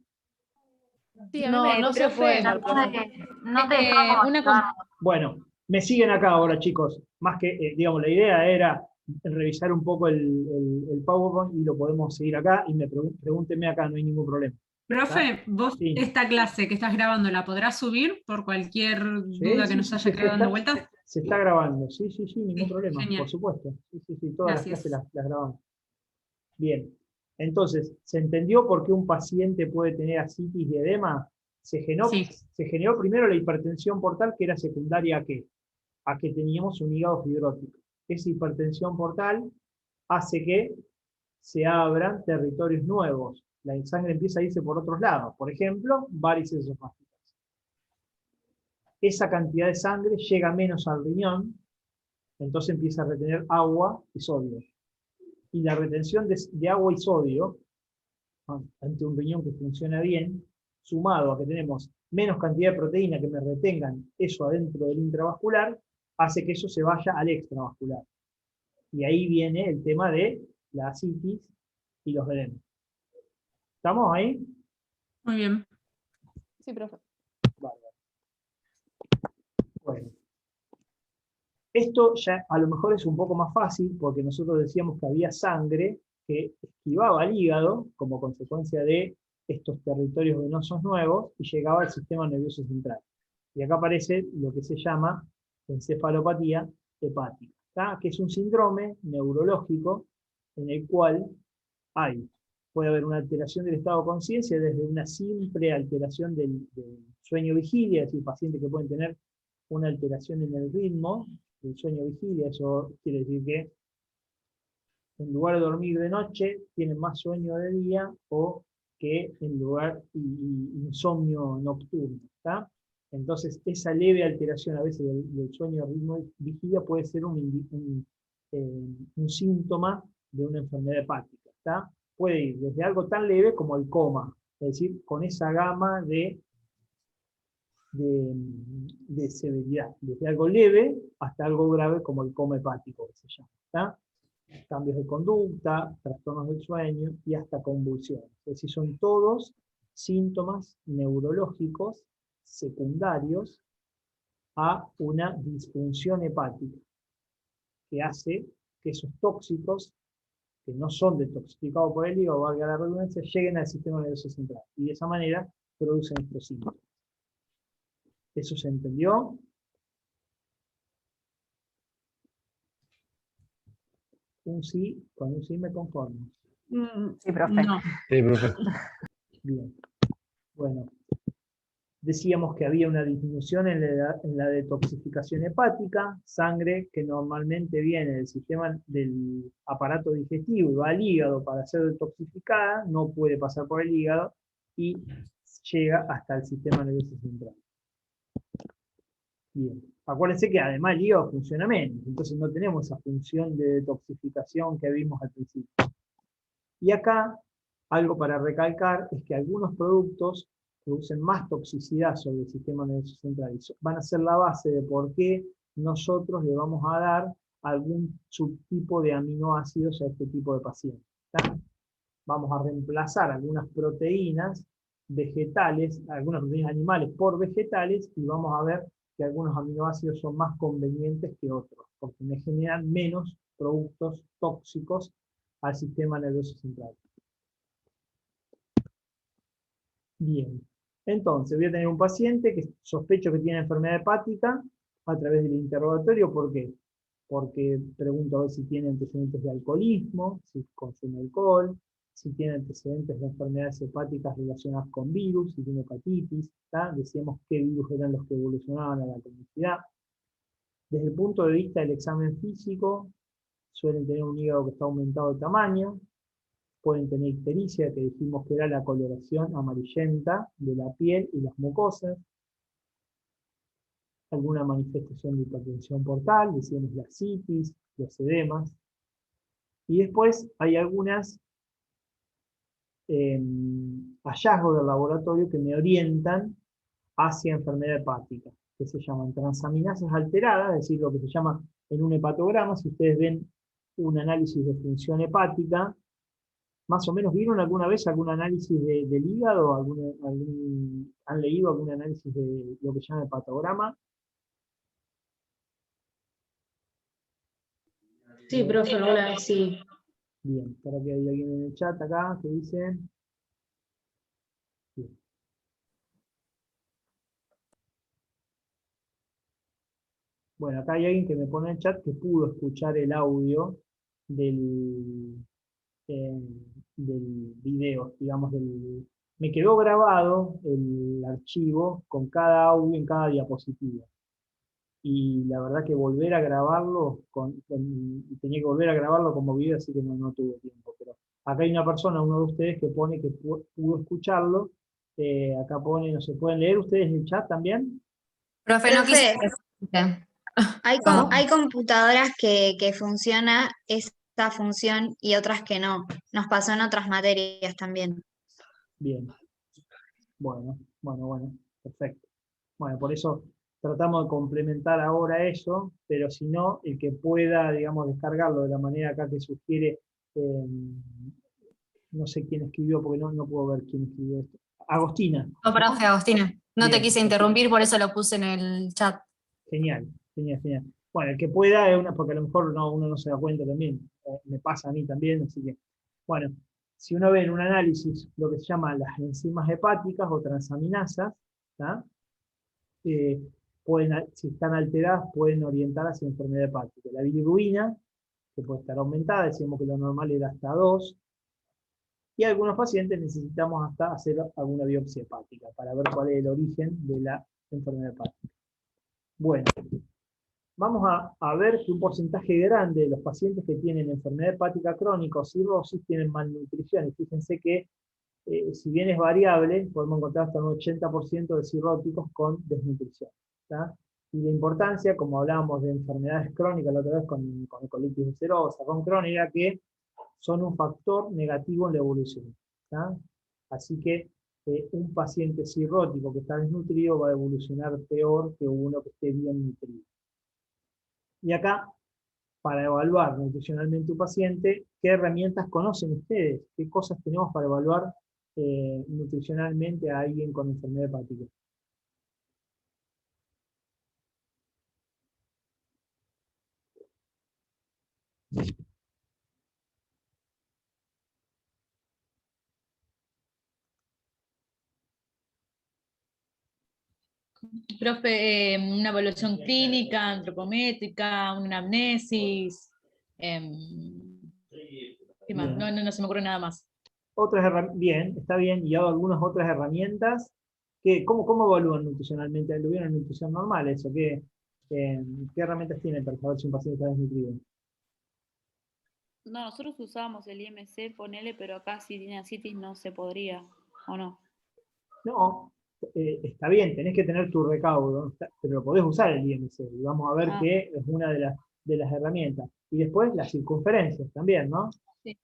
Sí, no se puede. No te dejaba escuchar. Bueno, me siguen acá ahora, chicos. Más que, digamos, la idea era revisar un poco el PowerPoint y lo podemos seguir acá. Y pregúntenme acá, no hay ningún problema. Profe, vos Sí. esta clase que estás grabando, ¿la podrás subir por cualquier duda que nos haya quedado dando vueltas? Se está grabando, sí, ningún problema, genial. por supuesto. Sí, todas Gracias. las clases las grabamos. Bien, entonces, ¿se entendió por qué un paciente puede tener ascitis y edema? Se generó primero la hipertensión portal, que era secundaria ¿a qué? A que teníamos un hígado fibrótico. Esa hipertensión portal hace que se abran territorios nuevos. La sangre empieza a irse por otros lados. Por ejemplo, varices esofágicas. Esa cantidad de sangre llega menos al riñón, entonces empieza a retener agua y sodio. Y la retención de agua y sodio, ante un riñón que funciona bien, sumado a que tenemos menos cantidad de proteína que me retengan eso adentro del intravascular, hace que eso se vaya al extravascular. Y ahí viene el tema de la ascitis y los edemas. ¿Estamos ahí? Muy bien. Sí, profe. Bueno. Esto ya a lo mejor es un poco más fácil porque nosotros decíamos que había sangre que esquivaba al hígado como consecuencia de estos territorios venosos nuevos y llegaba al sistema nervioso central. Y acá aparece lo que se llama encefalopatía hepática, ¿tá? Que es un síndrome neurológico en el cual puede haber una alteración del estado de conciencia desde una simple alteración del sueño-vigilia, es decir, pacientes que pueden tener una alteración en el ritmo del sueño-vigilia, eso quiere decir que en lugar de dormir de noche, tienen más sueño de día, o que en lugar insomnio nocturno, ¿tá? Entonces, esa leve alteración a veces del sueño ritmo-vigilia puede ser un síntoma de una enfermedad hepática, ¿tá? Puede ir desde algo tan leve como el coma, es decir, con esa gama de severidad, desde algo leve hasta algo grave como el coma hepático, que se llama, ¿tá? Cambios de conducta, trastornos del sueño y hasta convulsiones. Es decir, son todos síntomas neurológicos secundarios a una disfunción hepática que hace que esos tóxicos que no son detoxificados por el hígado, valga la redundancia, lleguen al sistema nervioso central y de esa manera producen estos síntomas. ¿Eso se entendió? Un sí, con un sí me conformo. Sí, profe. No. Sí, profe. Bien. Bueno, decíamos que había una disminución en la detoxificación hepática, sangre que normalmente viene del sistema del aparato digestivo y va al hígado para ser detoxificada, no puede pasar por el hígado y llega hasta el sistema nervioso central. Bien. Acuérdense que además el hígado funciona menos, entonces no tenemos esa función de detoxificación que vimos al principio. Y acá, algo para recalcar es que algunos productos producen más toxicidad sobre el sistema nervioso central. Van a ser la base de por qué nosotros le vamos a dar algún subtipo de aminoácidos a este tipo de pacientes, ¿tá? Vamos a reemplazar algunas proteínas vegetales, algunas proteínas animales por vegetales, y vamos a ver que algunos aminoácidos son más convenientes que otros, porque me generan menos productos tóxicos al sistema nervioso central. Bien, Entonces, voy a tener un paciente que sospecho que tiene enfermedad hepática a través del interrogatorio. ¿Por qué? Porque pregunto a ver si tiene antecedentes de alcoholismo, si consume alcohol, si tiene antecedentes de enfermedades hepáticas relacionadas con virus, si tiene hepatitis, ¿tá? Decíamos qué virus eran los que evolucionaban a la cronicidad. Desde el punto de vista del examen físico, suelen tener un hígado que está aumentado de tamaño, pueden tener ictericia, que dijimos que era la coloración amarillenta de la piel y las mucosas, alguna manifestación de hipertensión portal, decíamos la citis, los edemas, y después hay algunas hallazgos del laboratorio que me orientan hacia enfermedad hepática, que se llaman transaminasas alteradas, es decir, lo que se llama en un hepatograma. Si ustedes ven un análisis de función hepática, más o menos, ¿vieron alguna vez algún análisis del hígado? ¿Han leído algún análisis de lo que se llama hepatograma? Sí, profe, alguna vez sí. Bien, para que hay alguien en el chat acá que dice... Bien. Bueno, acá hay alguien que me pone en el chat que pudo escuchar el audio del video, digamos, me quedó grabado el archivo con cada audio en cada diapositiva. Y la verdad que volver a grabarlo, tenía que volver a grabarlo como video, así que no tuve tiempo. Pero acá hay una persona, uno de ustedes, que pone que pudo escucharlo. Acá pone, no se pueden leer ustedes en el chat también. Profe, hay computadoras que funciona esta función y otras que no. Nos pasó en otras materias también. Bien. Bueno, perfecto. Bueno, por eso tratamos de complementar ahora eso, pero si no, el que pueda, digamos, descargarlo de la manera acá que sugiere, no sé quién escribió, porque no puedo ver quién escribió esto. Agostina. No, profe, Agostina. No Bien. te quise interrumpir, por eso lo puse en el chat. Genial. Bueno, el que pueda, porque a lo mejor uno no se da cuenta también, me pasa a mí también, así que, bueno, si uno ve en un análisis lo que se llama las enzimas hepáticas o transaminasas, ¿tá? Si están alteradas, pueden orientar hacia enfermedad hepática. La bilirrubina, que puede estar aumentada, decíamos que lo normal era hasta 2, y algunos pacientes necesitamos hasta hacer alguna biopsia hepática para ver cuál es el origen de la enfermedad hepática. Bueno, vamos a ver que un porcentaje grande de los pacientes que tienen enfermedad hepática crónica o cirrosis tienen malnutrición. Y fíjense que, si bien es variable, podemos encontrar hasta un 80% de cirróticos con desnutrición, ¿tá? Y la importancia, como hablábamos de enfermedades crónicas la otra vez con colitis ulcerosa, con crónica, que son un factor negativo en la evolución, ¿tá? Así que un paciente cirrótico que está desnutrido va a evolucionar peor que uno que esté bien nutrido. Y acá, para evaluar nutricionalmente un paciente, ¿qué herramientas conocen ustedes? ¿Qué cosas tenemos para evaluar nutricionalmente a alguien con enfermedad hepática? Profe, una evaluación clínica, antropométrica, una anamnesis. ¿Qué más? No se me ocurre nada más. Bien, está bien, y hago algunas otras herramientas. ¿Cómo evalúan nutricionalmente? ¿Lo vieron en nutrición normal eso? ¿Qué herramientas tienen para saber si un paciente está desnutrido? No, nosotros usábamos el IMC, ponele, pero acá si tiene ascitis no se podría, ¿o no? No, está bien, tenés que tener tu recaudo, pero lo podés usar el IMC, y vamos a ver que es una de las herramientas. Y después las circunferencias también, ¿no? Sí.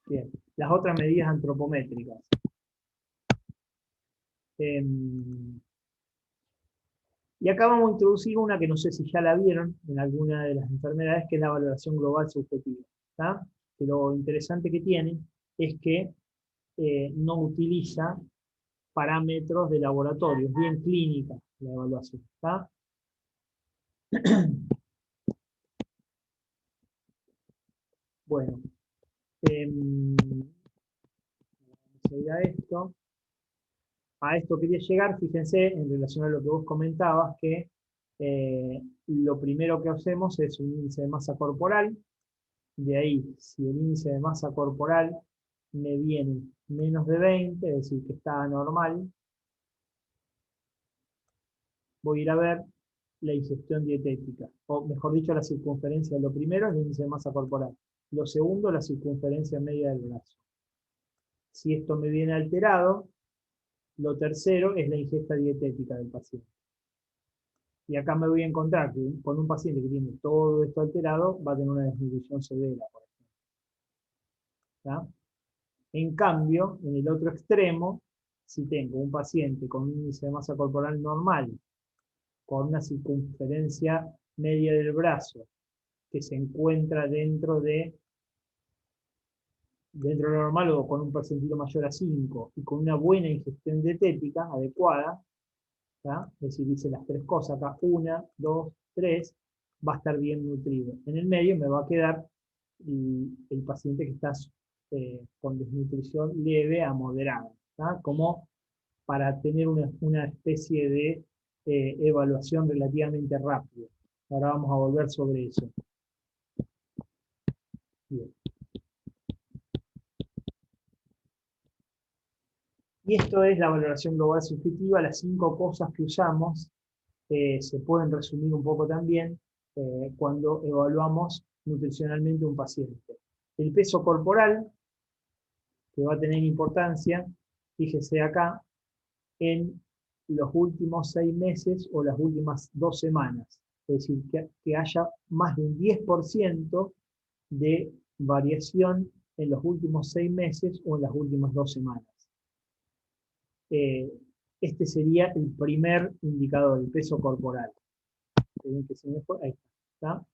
Bien, las otras medidas antropométricas. Y acá vamos a introducir una que no sé si ya la vieron en alguna de las enfermedades, que es la valoración global subjetiva, ¿tá? Que lo interesante que tiene es que no utiliza parámetros de laboratorio, es bien clínica la evaluación, ¿tá? Bueno, vamos a ir a esto. a esto quería llegar, fíjense, en relación a lo que vos comentabas, que lo primero que hacemos es un índice de masa corporal. De ahí, si el índice de masa corporal me viene menos de 20, es decir, que está anormal, voy a ir a ver la ingestión dietética, o mejor dicho, la circunferencia. Lo primero es el índice de masa corporal. Lo segundo, la circunferencia media del brazo. Si esto me viene alterado, lo tercero es la ingesta dietética del paciente. Y acá me voy a encontrar con un paciente que tiene todo esto alterado, va a tener una desnutrición severa, por ejemplo. ¿Tá? En cambio, en el otro extremo, si tengo un paciente con un índice de masa corporal normal, con una circunferencia media del brazo, que se encuentra dentro de lo normal o con un percentil mayor a 5, y con una buena ingestión dietética adecuada, ¿tá? Es decir, dice las tres cosas acá, 1, 2, 3, va a estar bien nutrido. En el medio me va a quedar el paciente que está con desnutrición leve a moderada, ¿tá? Como para tener una especie de evaluación relativamente rápida. Ahora vamos a volver sobre eso. Bien. Y esto es la valoración global subjetiva. Las 5 cosas que usamos se pueden resumir un poco también cuando evaluamos nutricionalmente un paciente. El peso corporal, que va a tener importancia, fíjese acá, en los últimos 6 meses o las últimas 2 semanas. Es decir, que haya más de un 10% de variación en los últimos 6 meses o en las últimas 2 semanas. Este sería el primer indicador, el peso corporal. Ahí está.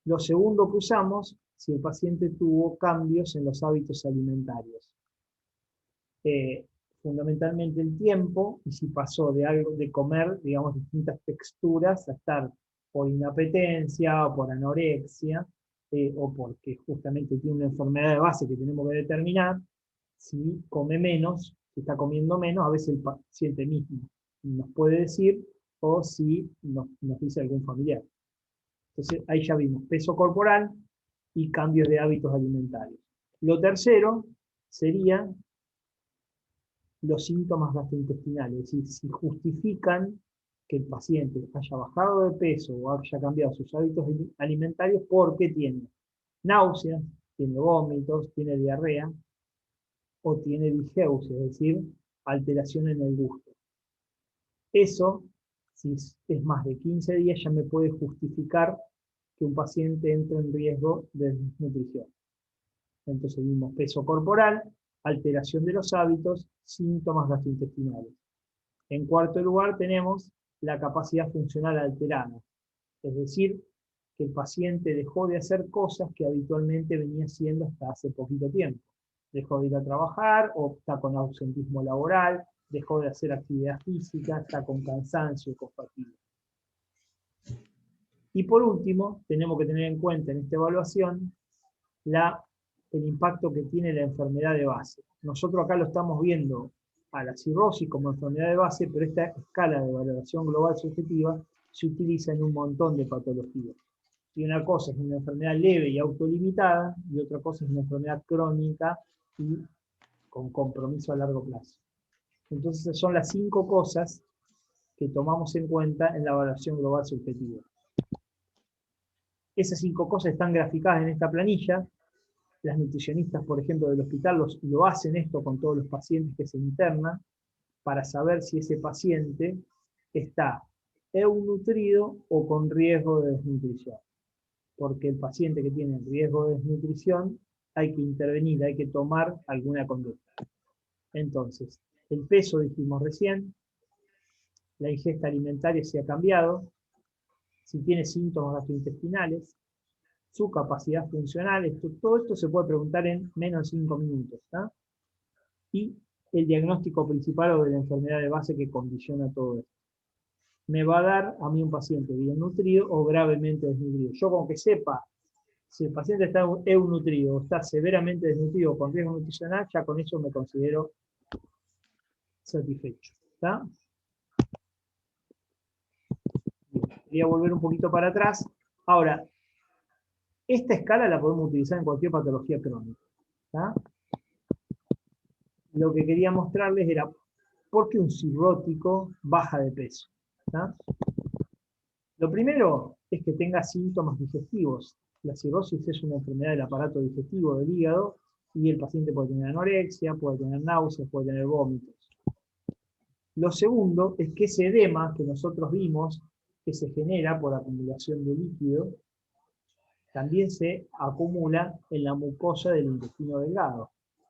Lo segundo que usamos, si el paciente tuvo cambios en los hábitos alimentarios. Fundamentalmente el tiempo, y si pasó de comer, digamos, distintas texturas a estar por inapetencia o por anorexia, o porque justamente tiene una enfermedad de base que tenemos que determinar. Si come menos, si está comiendo menos, a veces el paciente mismo nos puede decir, o si nos dice algún familiar. Entonces ahí ya vimos peso corporal y cambios de hábitos alimentarios. Lo tercero sería los síntomas gastrointestinales, es decir, si justifican que el paciente haya bajado de peso o haya cambiado sus hábitos alimentarios porque tiene náuseas, tiene vómitos, tiene diarrea, o tiene disgeusia, es decir, alteración en el gusto. Eso, si es más de 15 días, ya me puede justificar que un paciente entre en riesgo de desnutrición. Entonces vimos peso corporal, alteración de los hábitos, síntomas gastrointestinales. En cuarto lugar tenemos la capacidad funcional alterada, es decir, que el paciente dejó de hacer cosas que habitualmente venía haciendo hasta hace poquito tiempo. Dejó de ir a trabajar, o está con ausentismo laboral, dejó de hacer actividad física, está con cansancio, con fatiga. Y por último, tenemos que tener en cuenta en esta evaluación el impacto que tiene la enfermedad de base. Nosotros acá lo estamos viendo a la cirrosis como enfermedad de base, pero esta escala de valoración global subjetiva se utiliza en un montón de patologías. Y una cosa es una enfermedad leve y autolimitada, y otra cosa es una enfermedad crónica y con compromiso a largo plazo. Entonces son las 5 cosas que tomamos en cuenta en la evaluación global subjetiva. Esas 5 cosas están graficadas en esta planilla. Las nutricionistas, por ejemplo, del hospital lo hacen esto con todos los pacientes que se internan para saber si ese paciente está eunutrido o con riesgo de desnutrición. Porque el paciente que tiene riesgo de desnutrición hay que intervenir, hay que tomar alguna conducta. Entonces, el peso dijimos recién, la ingesta alimentaria se ha cambiado, si tiene síntomas gastrointestinales, su capacidad funcional, todo esto se puede preguntar en menos de 5 minutos. ¿Tá? Y el diagnóstico principal o de la enfermedad de base que condiciona todo esto. Me va a dar a mí un paciente bien nutrido o gravemente desnutrido. Yo con que sepa si el paciente está eunutrido o está severamente desnutrido con riesgo nutricional, ya con eso me considero satisfecho. ¿Está? Bien, quería volver un poquito para atrás. Ahora, esta escala la podemos utilizar en cualquier patología crónica. ¿Está? Lo que quería mostrarles era por qué un cirrótico baja de peso. ¿Está? Lo primero es que tenga síntomas digestivos. La cirrosis es una enfermedad del aparato digestivo del hígado y el paciente puede tener anorexia, puede tener náuseas, puede tener vómitos. Lo segundo es que ese edema que nosotros vimos, que se genera por acumulación de líquido, también se acumula en la mucosa del intestino delgado.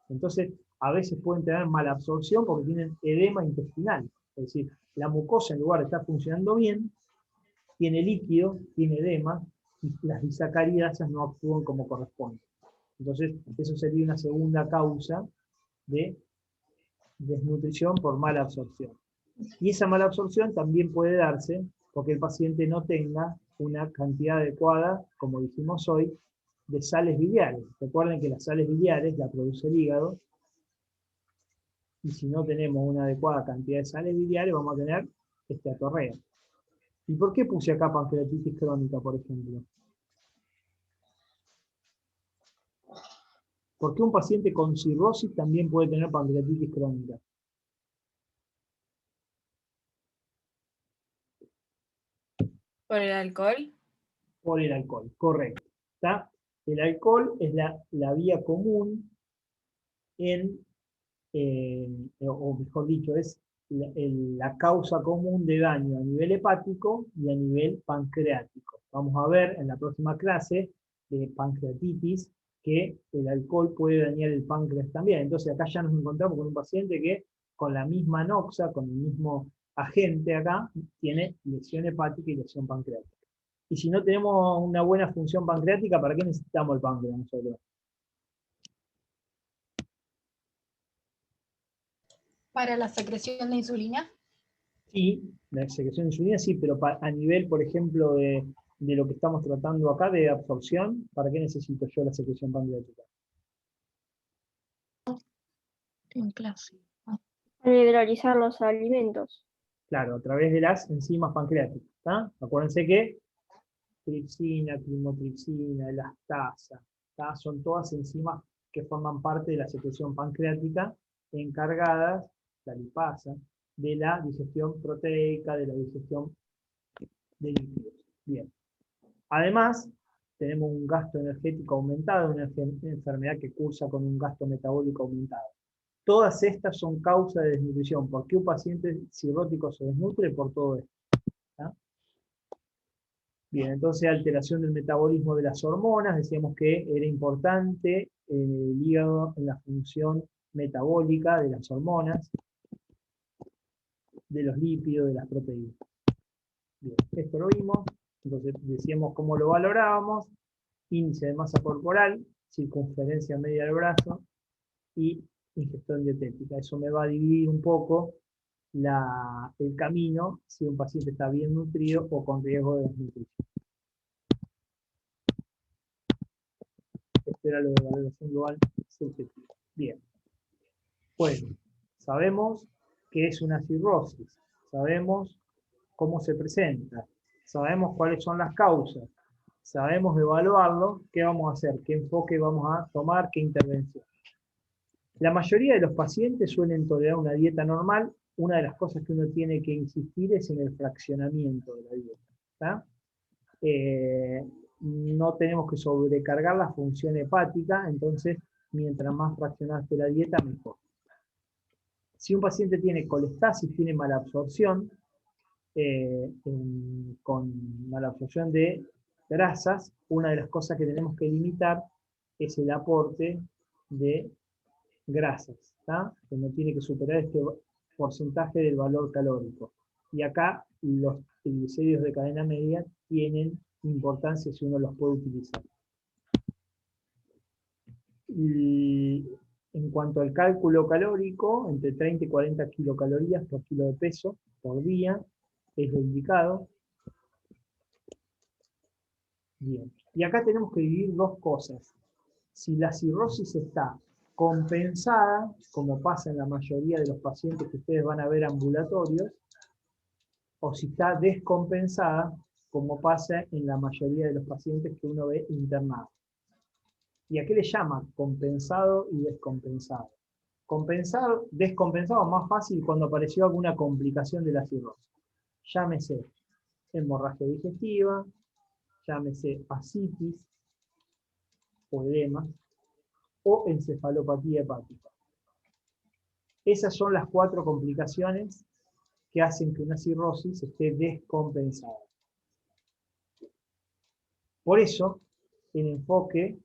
Entonces, a veces pueden tener malabsorción porque tienen edema intestinal. Es decir, la mucosa en lugar de estar funcionando bien, tiene líquido, tiene edema, y las disacariasas no actúan como corresponde. Entonces, eso sería una segunda causa de desnutrición por mala absorción. Y esa mala absorción también puede darse porque el paciente no tenga una cantidad adecuada, como dijimos hoy, de sales biliares. Recuerden que las sales biliares la produce el hígado, y si no tenemos una adecuada cantidad de sales biliares, vamos a tener esteatorrea. ¿Y por qué puse acá pancreatitis crónica, por ejemplo? ¿Por qué un paciente con cirrosis también puede tener pancreatitis crónica? ¿Por el alcohol? Por el alcohol, correcto. ¿Está? El alcohol es la vía común o mejor dicho, es la causa común de daño a nivel hepático y a nivel pancreático. Vamos a ver en la próxima clase de pancreatitis que el alcohol puede dañar el páncreas también. Entonces acá ya nos encontramos con un paciente que con la misma noxa, con el mismo agente acá, tiene lesión hepática y lesión pancreática. Y si no tenemos una buena función pancreática, ¿para qué necesitamos el páncreas nosotros? Para la secreción de insulina. Sí, la secreción de insulina sí, pero a nivel, por ejemplo, de lo que estamos tratando acá, de absorción, ¿para qué necesito yo la secreción pancreática? En clase. Mineralizar los alimentos. Claro, a través de las enzimas pancreáticas. ¿Tá? Acuérdense que tripsina, climotripsina, elastasa, ¿tá? Son todas enzimas que forman parte de la secreción pancreática encargadas, la lipasa, de la digestión proteica, de la digestión de líquidos. Bien. Además, tenemos un gasto energético aumentado, una enfermedad que cursa con un gasto metabólico aumentado. Todas estas son causa de desnutrición. ¿Por qué un paciente cirrótico se desnutre? Por todo esto. ¿Tá? Bien, entonces alteración del metabolismo de las hormonas. Decíamos que era importante el hígado en la función metabólica de las hormonas, de los lípidos, de las proteínas. Bien, esto lo vimos. Entonces decíamos cómo lo valorábamos: índice de masa corporal, circunferencia media del brazo y ingestión dietética. Eso me va a dividir un poco el camino si un paciente está bien nutrido o con riesgo de desnutrición. Esto era lo de valoración global subjetiva. Bien. Bueno, sabemos qué es una cirrosis, sabemos cómo se presenta, sabemos cuáles son las causas, sabemos evaluarlo. ¿Qué vamos a hacer? ¿Qué enfoque vamos a tomar? ¿Qué intervención? La mayoría de los pacientes suelen tolerar una dieta normal. Una de las cosas que uno tiene que insistir es en el fraccionamiento de la dieta. ¿Tá? No tenemos que sobrecargar la función hepática, entonces mientras más fraccionaste la dieta, mejor. Si un paciente tiene colestasis, tiene malabsorción, con malabsorción de grasas, una de las cosas que tenemos que limitar es el aporte de grasas, ¿tá? Que no tiene que superar este porcentaje del valor calórico. Y acá los triglicéridos de cadena media tienen importancia si uno los puede utilizar. Y en cuanto al cálculo calórico, entre 30 y 40 kilocalorías por kilo de peso por día es lo indicado. Bien. Y acá tenemos que dividir dos cosas. Si la cirrosis está compensada, como pasa en la mayoría de los pacientes que ustedes van a ver ambulatorios, o si está descompensada, como pasa en la mayoría de los pacientes que uno ve internados. ¿Y a qué le llama compensado y descompensado? Compensado, descompensado, más fácil cuando apareció alguna complicación de la cirrosis. Llámese hemorragia digestiva, llámese ascitis o edema, o encefalopatía hepática. Esas son las 4 complicaciones que hacen que una cirrosis esté descompensada. Por eso, el enfoque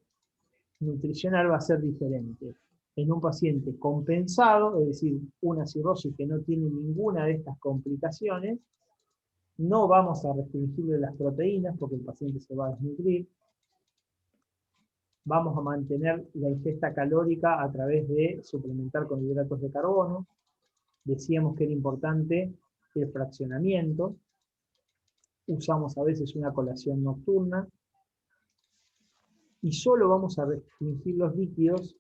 nutricional va a ser diferente. En un paciente compensado, es decir, una cirrosis que no tiene ninguna de estas complicaciones, no vamos a restringirle las proteínas porque el paciente se va a desnutrir. Vamos a mantener la ingesta calórica a través de suplementar con hidratos de carbono. Decíamos que era importante el fraccionamiento. Usamos a veces una colación nocturna. Y solo vamos a restringir los líquidos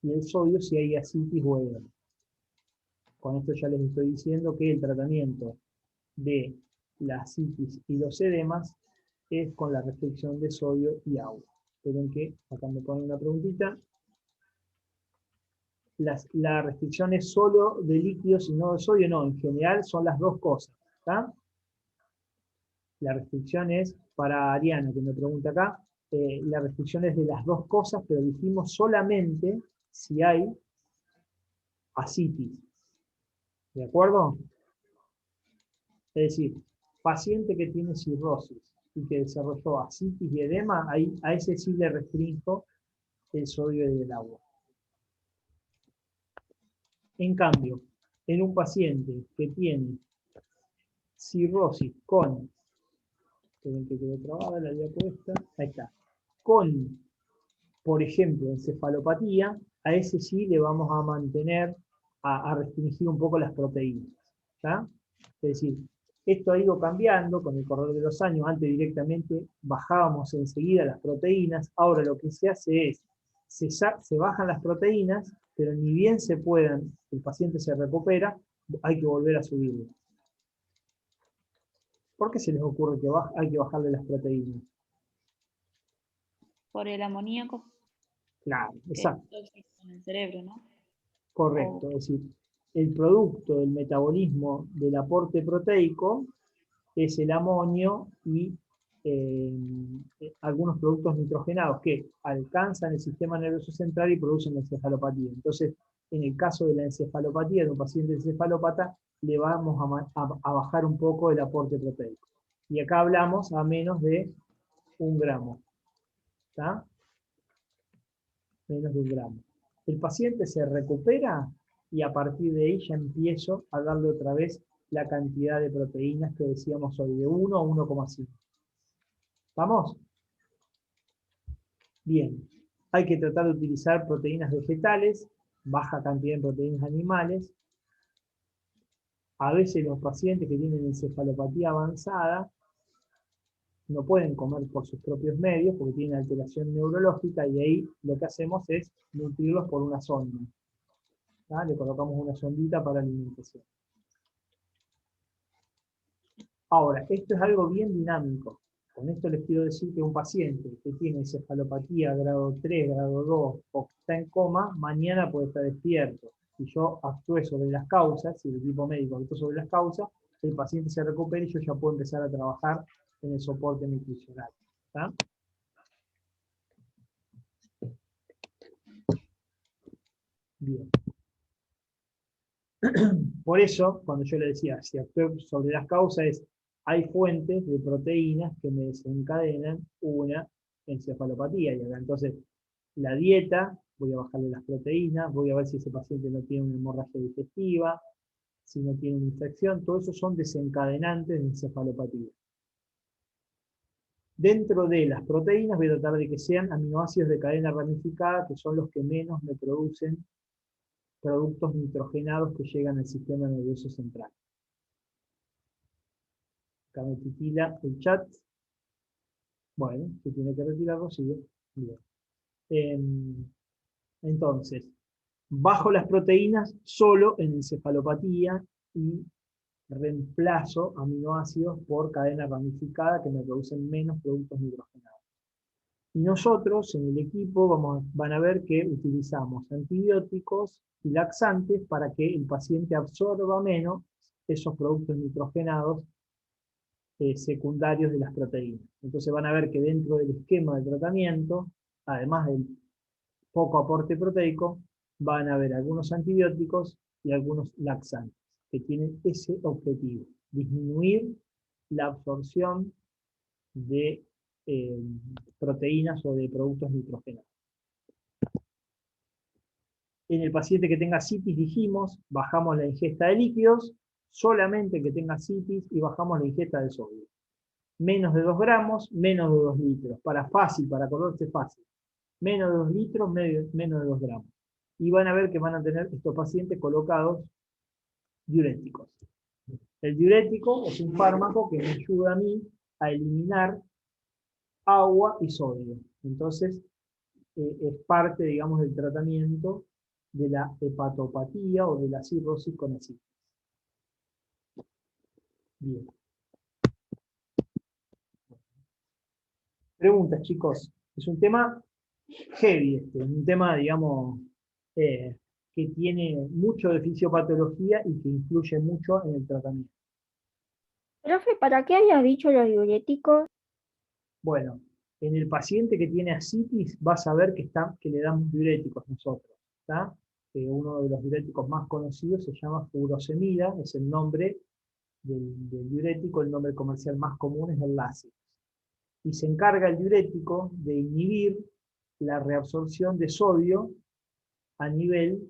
y el sodio si hay ascitis o edema. Con esto ya les estoy diciendo que el tratamiento de la ascitis y los edemas es con la restricción de sodio y agua. Esperen que acá me ponen una preguntita. La restricción es solo de líquidos y no de sodio, no, en general son las dos cosas. ¿Está? La restricción es, para Ariana, que me pregunta acá, la restricción es de las dos cosas, pero dijimos solamente si hay ascitis. ¿De acuerdo? Es decir, paciente que tiene cirrosis y que desarrolló ascitis y edema, ahí, a ese sí le restringo el sodio y el agua. En cambio, en un paciente que tiene cirrosis con, esperen que quedó trabada, la había puesta, ahí está, con, por ejemplo, encefalopatía, a ese sí le vamos a mantener, a restringir un poco las proteínas. ¿Tá? Es decir, esto ha ido cambiando con el correr de los años. Antes directamente bajábamos enseguida las proteínas. Ahora lo que se hace es, se bajan las proteínas, pero ni bien se puedan, el paciente se recupera, hay que volver a subirlo. ¿Por qué se les ocurre que hay que bajarle las proteínas? Por el amoníaco. Claro, exacto. En el cerebro, ¿no? Correcto, es decir, el producto del metabolismo del aporte proteico es el amonio y algunos productos nitrogenados que alcanzan el sistema nervioso central y producen la encefalopatía. Entonces, en el caso de la encefalopatía de un paciente encefalópata, le vamos a bajar un poco el aporte proteico. Y acá hablamos a menos de 1 gramo. ¿Está? Menos de 1 gramo. El paciente se recupera y a partir de ahí ya empiezo a darle otra vez la cantidad de proteínas que decíamos hoy, de 1 a 1,5. ¿Vamos? Bien. Hay que tratar de utilizar proteínas vegetales, baja cantidad de proteínas animales. A veces los pacientes que tienen encefalopatía avanzada no pueden comer por sus propios medios porque tienen alteración neurológica y ahí lo que hacemos es nutrirlos por una sonda. ¿Tá? Le colocamos una sondita para alimentación. Ahora, esto es algo bien dinámico. Con esto les quiero decir que un paciente que tiene encefalopatía grado 3, grado 2 o que está en coma, mañana puede estar despierto. Si yo actúe sobre las causas, si el equipo médico actúa sobre las causas, el paciente se recupera y yo ya puedo empezar a trabajar en el soporte nutricional. ¿Tá? Bien. Por eso, cuando yo le decía, si actúo sobre las causas, hay fuentes de proteínas que me desencadenan una encefalopatía. Y acá, entonces, la dieta, voy a bajarle las proteínas, voy a ver si ese paciente no tiene una hemorragia digestiva, si no tiene una infección, todo eso son desencadenantes de encefalopatía. Dentro de las proteínas voy a tratar de que sean aminoácidos de cadena ramificada, que son los que menos me producen productos nitrogenados que llegan al sistema nervioso central. Acá me titila el chat. Bueno, se tiene que retirarlo, sigue. Bien. Entonces, Bajo las proteínas solo en encefalopatía y reemplazo aminoácidos por cadena ramificada que me producen menos productos nitrogenados. Y nosotros en el equipo van a ver que utilizamos antibióticos y laxantes para que el paciente absorba menos esos productos nitrogenados secundarios de las proteínas. Entonces van a ver que dentro del esquema de tratamiento, además del poco aporte proteico, van a haber algunos antibióticos y algunos laxantes que tienen ese objetivo, disminuir la absorción de proteínas o de productos nitrogenados. En el paciente que tenga citis, dijimos, bajamos la ingesta de líquidos, solamente que tenga citis, y bajamos la ingesta de sodio. Menos de 2 gramos, menos de 2 litros. Para acordarse fácil. Menos de 2 litros, menos de 2 gramos. Y van a ver que van a tener estos pacientes colocados diuréticos. El diurético es un fármaco que me ayuda a mí a eliminar agua y sodio. Entonces, es parte, digamos, del tratamiento de la hepatopatía o de la cirrosis con asitis. Bien. Preguntas, chicos. Es un tema heavy, un tema, digamos, que tiene mucho de fisiopatología y que influye mucho en el tratamiento. Profe, ¿para qué habías dicho los diuréticos? Bueno, en el paciente que tiene asitis vas a ver que le damos diuréticos nosotros. ¿Está? Uno de los diuréticos más conocidos se llama furosemida, es el nombre del diurético, el nombre comercial más común es el Lasix. Y se encarga el diurético de inhibir la reabsorción de sodio a nivel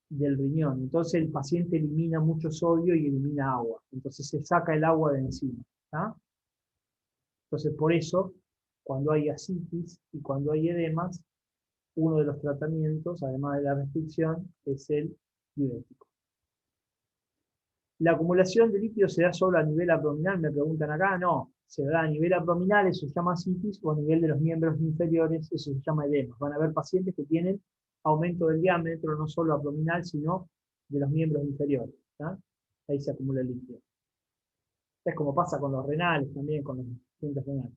del riñón. Entonces el paciente elimina mucho sodio y elimina agua. Entonces se saca el agua de encima. ¿Está? Entonces por eso, cuando hay asitis y cuando hay edemas, uno de los tratamientos, además de la restricción, es el diurético. ¿La acumulación de líquidos se da solo a nivel abdominal? Me preguntan acá. No, se da a nivel abdominal, eso se llama asitis, o a nivel de los miembros inferiores, eso se llama edema. Van a haber pacientes que tienen aumento del diámetro, no solo abdominal, sino de los miembros inferiores. ¿Tá? Ahí se acumula el líquido. Es como pasa con los renales también, con los pacientes renales.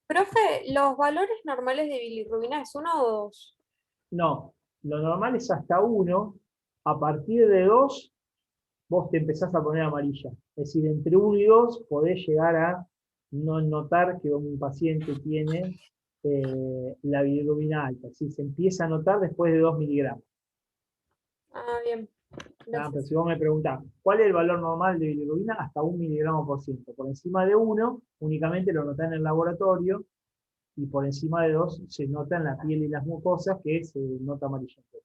Profe, ¿los valores normales de bilirrubina es 1 o 2? No, lo normal es hasta 1, a partir de 2 vos te empezás a poner amarilla. Es decir, entre 1 y 2 podés llegar a no notar que un paciente tiene la bilirrubina alta. ¿Sí? Se empieza a notar después de 2 miligramos. Ah, bien. Pero si vos me preguntás, ¿cuál es el valor normal de bilirrubina? Hasta 1 miligramo por ciento. Por encima de 1, únicamente lo notás en el laboratorio, y por encima de 2 se nota en la piel y las mucosas, que se nota amarillento.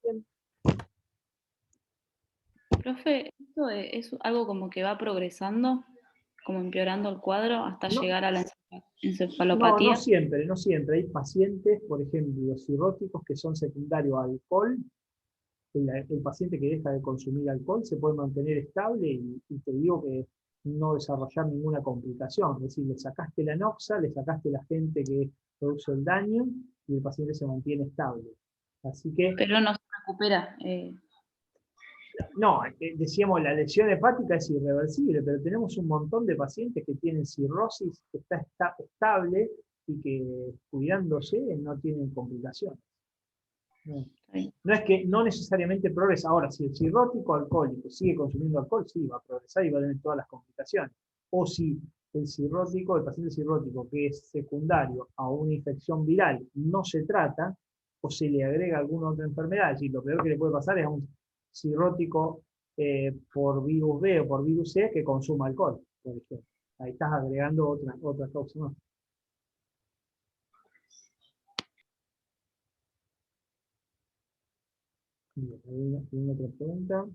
Bien. Profe, ¿esto es algo como que va progresando, como empeorando el cuadro hasta llegar a la encefalopatía? No siempre, no siempre. Hay pacientes, por ejemplo, los cirróticos que son secundarios al alcohol. El paciente que deja de consumir alcohol se puede mantener estable y te digo que no desarrollar ninguna complicación. Es decir, le sacaste la noxa, le sacaste el agente que produce el daño y el paciente se mantiene estable. Así que... Pero no se recupera. No, decíamos, la lesión hepática es irreversible, pero tenemos un montón de pacientes que tienen cirrosis, que está estable y que cuidándose no tienen complicaciones. No es que no necesariamente progresa. Ahora, si el cirrótico alcohólico sigue consumiendo alcohol, sí, va a progresar y va a tener todas las complicaciones. O si el paciente cirrótico que es secundario a una infección viral no se trata, o se le agrega alguna otra enfermedad, es decir, lo peor que le puede pasar es a un cirrótico por virus B o por virus C que consuma alcohol, por ejemplo. Ahí estás agregando otra causa más. Bien, hay otra pregunta.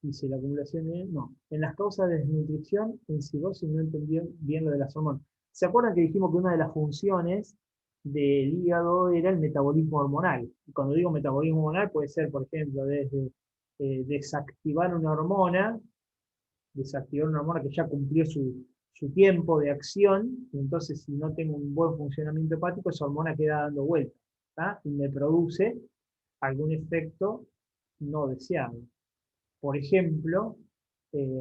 Dice, la acumulación no. En las causas de desnutrición, en cirrosis no entendí bien lo de las hormonas. ¿Se acuerdan que dijimos que una de las funciones del hígado era el metabolismo hormonal? Y cuando digo metabolismo hormonal puede ser, por ejemplo, desde desactivar una hormona que ya cumplió su tiempo de acción, entonces si no tengo un buen funcionamiento hepático, esa hormona queda dando vueltas, y me produce algún efecto no deseado. Por ejemplo,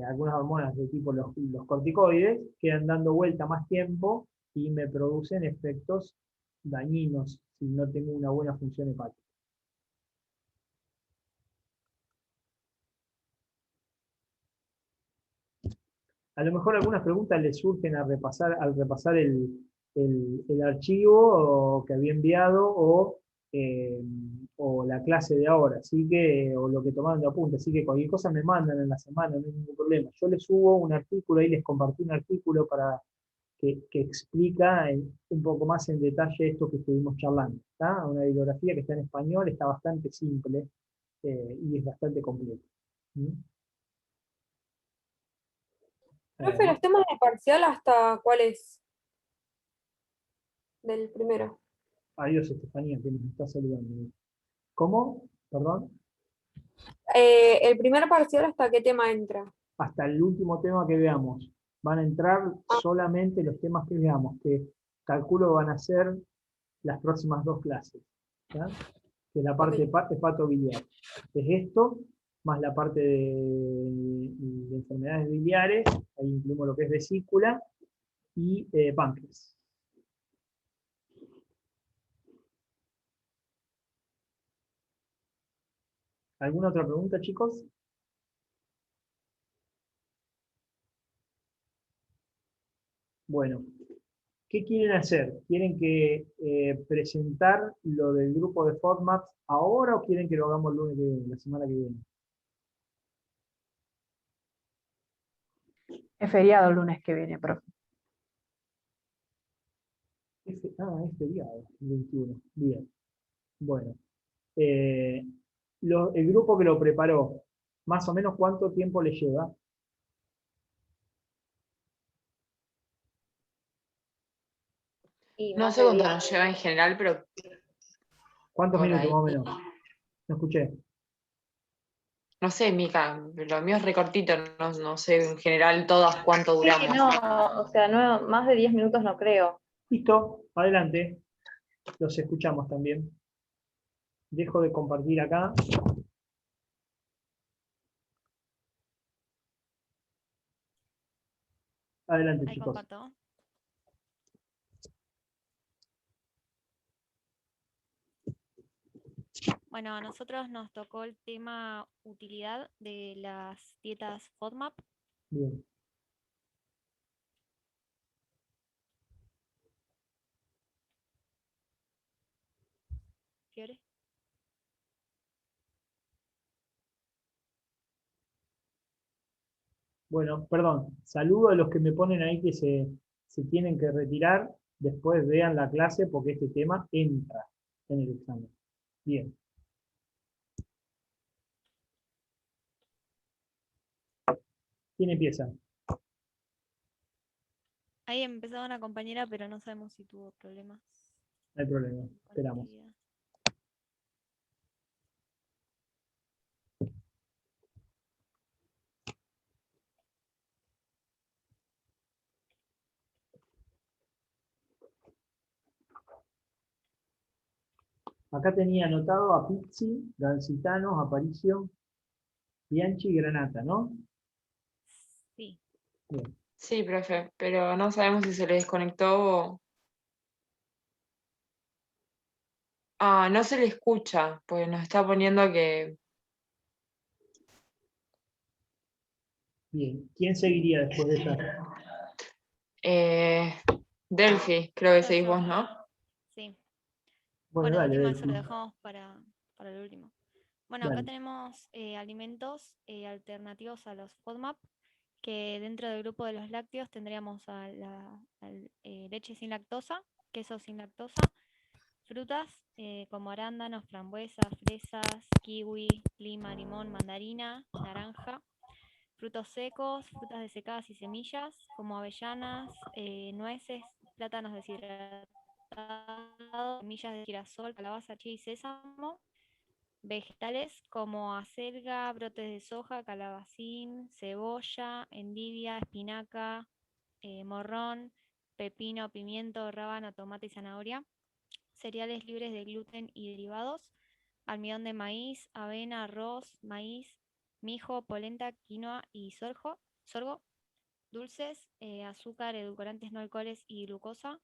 algunas hormonas de tipo los corticoides quedan dando vuelta más tiempo y me producen efectos dañinos si no tengo una buena función hepática. A lo mejor algunas preguntas les surgen al repasar el archivo que había enviado o la clase de ahora, así que, o lo que tomaron de apunte, así que cualquier cosa me mandan en la semana, no hay ningún problema. Yo les subo un artículo, ahí les compartí un artículo para que explica un poco más en detalle esto que estuvimos charlando. ¿Está? Una bibliografía que está en español, está bastante simple y es bastante completa. ¿Mm? Profe, los temas de parcial, ¿hasta cuál es? Del primero. Adiós, Estefanía, que nos está saludando. ¿Cómo? Perdón. El primer parcial, ¿hasta qué tema entra? Hasta el último tema que veamos. Van a entrar solamente los temas que veamos, que calculo van a ser las próximas 2 clases. ¿Ya? Que es la parte hepatobiliar. Es esto, más la parte de enfermedades biliares, ahí incluimos lo que es vesícula y páncreas. ¿Alguna otra pregunta, chicos? Bueno, ¿qué quieren hacer? ¿Quieren que presentar lo del grupo de FODMAPs ahora o quieren que lo hagamos el lunes que viene, la semana que viene? Es feriado el lunes que viene, profe. Es feriado, el 21. Bien. Bueno. El grupo que lo preparó, ¿más o menos cuánto tiempo le lleva? No sé cuánto nos lleva en general, pero ¿Cuántos por minutos ahí. más o menos? No escuché. No sé, Mica, lo mío es recortito, no sé en general todas cuánto Sí, duramos. no, o sea, no, más de 10 minutos no creo. Listo, adelante. Los escuchamos también. Dejo de compartir acá. Adelante, Ahí chicos. comparto. Bueno, a nosotros nos tocó el tema utilidad de las dietas FODMAP. Bien. ¿Fiore? Bueno, perdón. Saludo a los que me ponen ahí que se tienen que retirar. Después vean la clase porque este tema entra en el examen. Bien. ¿Quién empieza? Ahí empezaba una compañera, pero no sabemos si tuvo problemas. No hay problema. Esperamos. Acá tenía anotado a Pizzi, Gancitanos, Aparicio, Bianchi y Granata, ¿no? Sí. Bien. Sí, profe, pero no sabemos si se le desconectó o... no se le escucha, pues nos está poniendo que... Bien. ¿Quién seguiría después de ella? Delphi, creo que seguís Yo. vos, ¿no? Sí. Bueno, Bueno, de dale, última eso lo Delphi. dejamos para el último. Bueno, acá Dale. tenemos alimentos alternativos a los FODMAP, que dentro del grupo de los lácteos tendríamos a leche sin lactosa, queso sin lactosa, frutas como arándanos, frambuesas, fresas, kiwi, lima, limón, mandarina, naranja, frutos secos, frutas desecadas y semillas como avellanas, nueces, plátanos deshidratados, semillas de girasol, calabaza, chía y sésamo, vegetales como acelga, brotes de soja, calabacín, cebolla, endivia, espinaca, morrón, pepino, pimiento, rábano, tomate y zanahoria, cereales libres de gluten y derivados, almidón de maíz, avena, arroz, maíz, mijo, polenta, quinoa y sorgo, dulces, azúcar, edulcorantes no alcoholes y glucosa,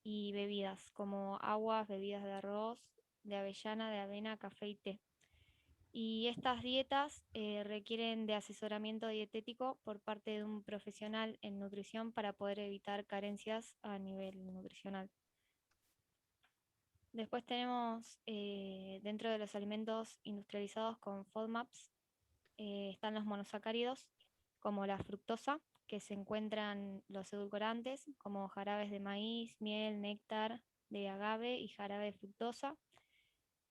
y bebidas como aguas, bebidas de arroz, de avellana, de avena, café y té. Y estas dietas requieren de asesoramiento dietético por parte de un profesional en nutrición para poder evitar carencias a nivel nutricional. Después tenemos dentro de los alimentos industrializados con FODMAPs, están los monosacáridos como la fructosa, que se encuentran los edulcorantes como jarabes de maíz, miel, néctar de agave y jarabe de fructosa,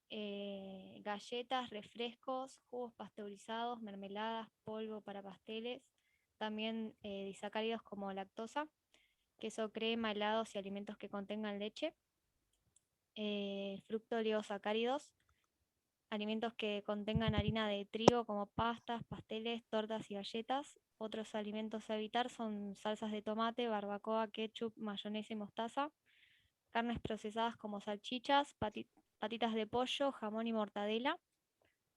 galletas, refrescos, jugos pasteurizados, mermeladas, polvo para pasteles, también disacáridos como lactosa, queso, crema, helados y alimentos que contengan leche, fructooligosacáridos, alimentos que contengan harina de trigo como pastas, pasteles, tortas y galletas. Otros alimentos a evitar son salsas de tomate, barbacoa, ketchup, mayonesa y mostaza, carnes procesadas como salchichas, patitas de pollo, jamón y mortadela.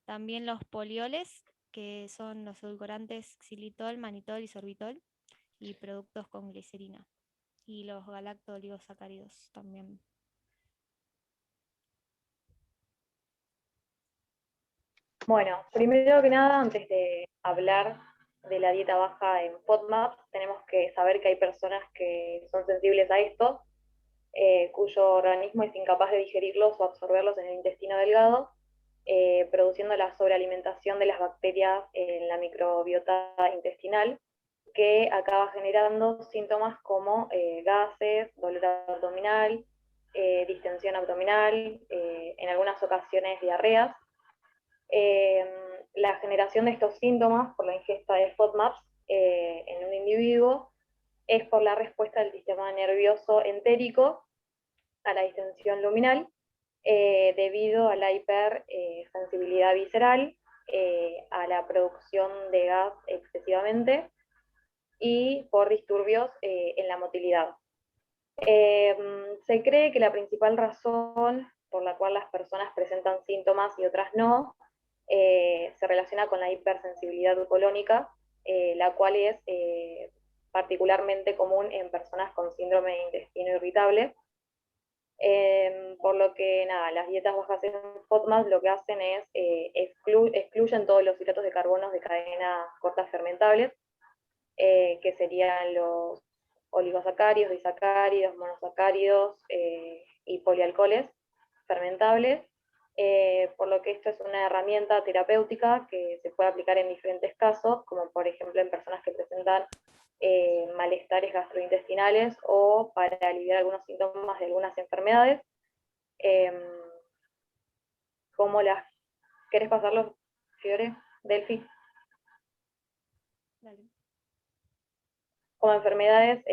También los polioles, que son los edulcorantes xilitol, manitol y sorbitol, y productos con glicerina. Y los galacto-oligosacáridos también. Bueno, primero que nada, antes de hablar de la dieta baja en FODMAP, tenemos que saber que hay personas que son sensibles a esto, cuyo organismo es incapaz de digerirlos o absorberlos en el intestino delgado, produciendo la sobrealimentación de las bacterias en la microbiota intestinal, que acaba generando síntomas como gases, dolor abdominal, distensión abdominal, en algunas ocasiones diarreas. La generación de estos síntomas por la ingesta de FODMAPs en un individuo es por la respuesta del sistema nervioso entérico a la distensión luminal, debido a la hipersensibilidad visceral, a la producción de gas excesivamente y por disturbios en la motilidad. Se cree que la principal razón por la cual las personas presentan síntomas y otras no se relaciona con la hipersensibilidad colónica, la cual es particularmente común en personas con síndrome de intestino irritable. Por lo que nada, las dietas bajas en FODMAP lo que hacen es excluyen todos los hidratos de carbono de cadena corta fermentables, que serían los oligosacáridos, disacáridos, monosacáridos y polialcoholes fermentables, por lo que esto es una herramienta terapéutica que se puede aplicar en diferentes casos, como por ejemplo en personas que presentan malestares gastrointestinales o para aliviar algunos síntomas de algunas enfermedades, como las... ¿Querés pasarlo, Fiore? Delphi. Dale. Como enfermedades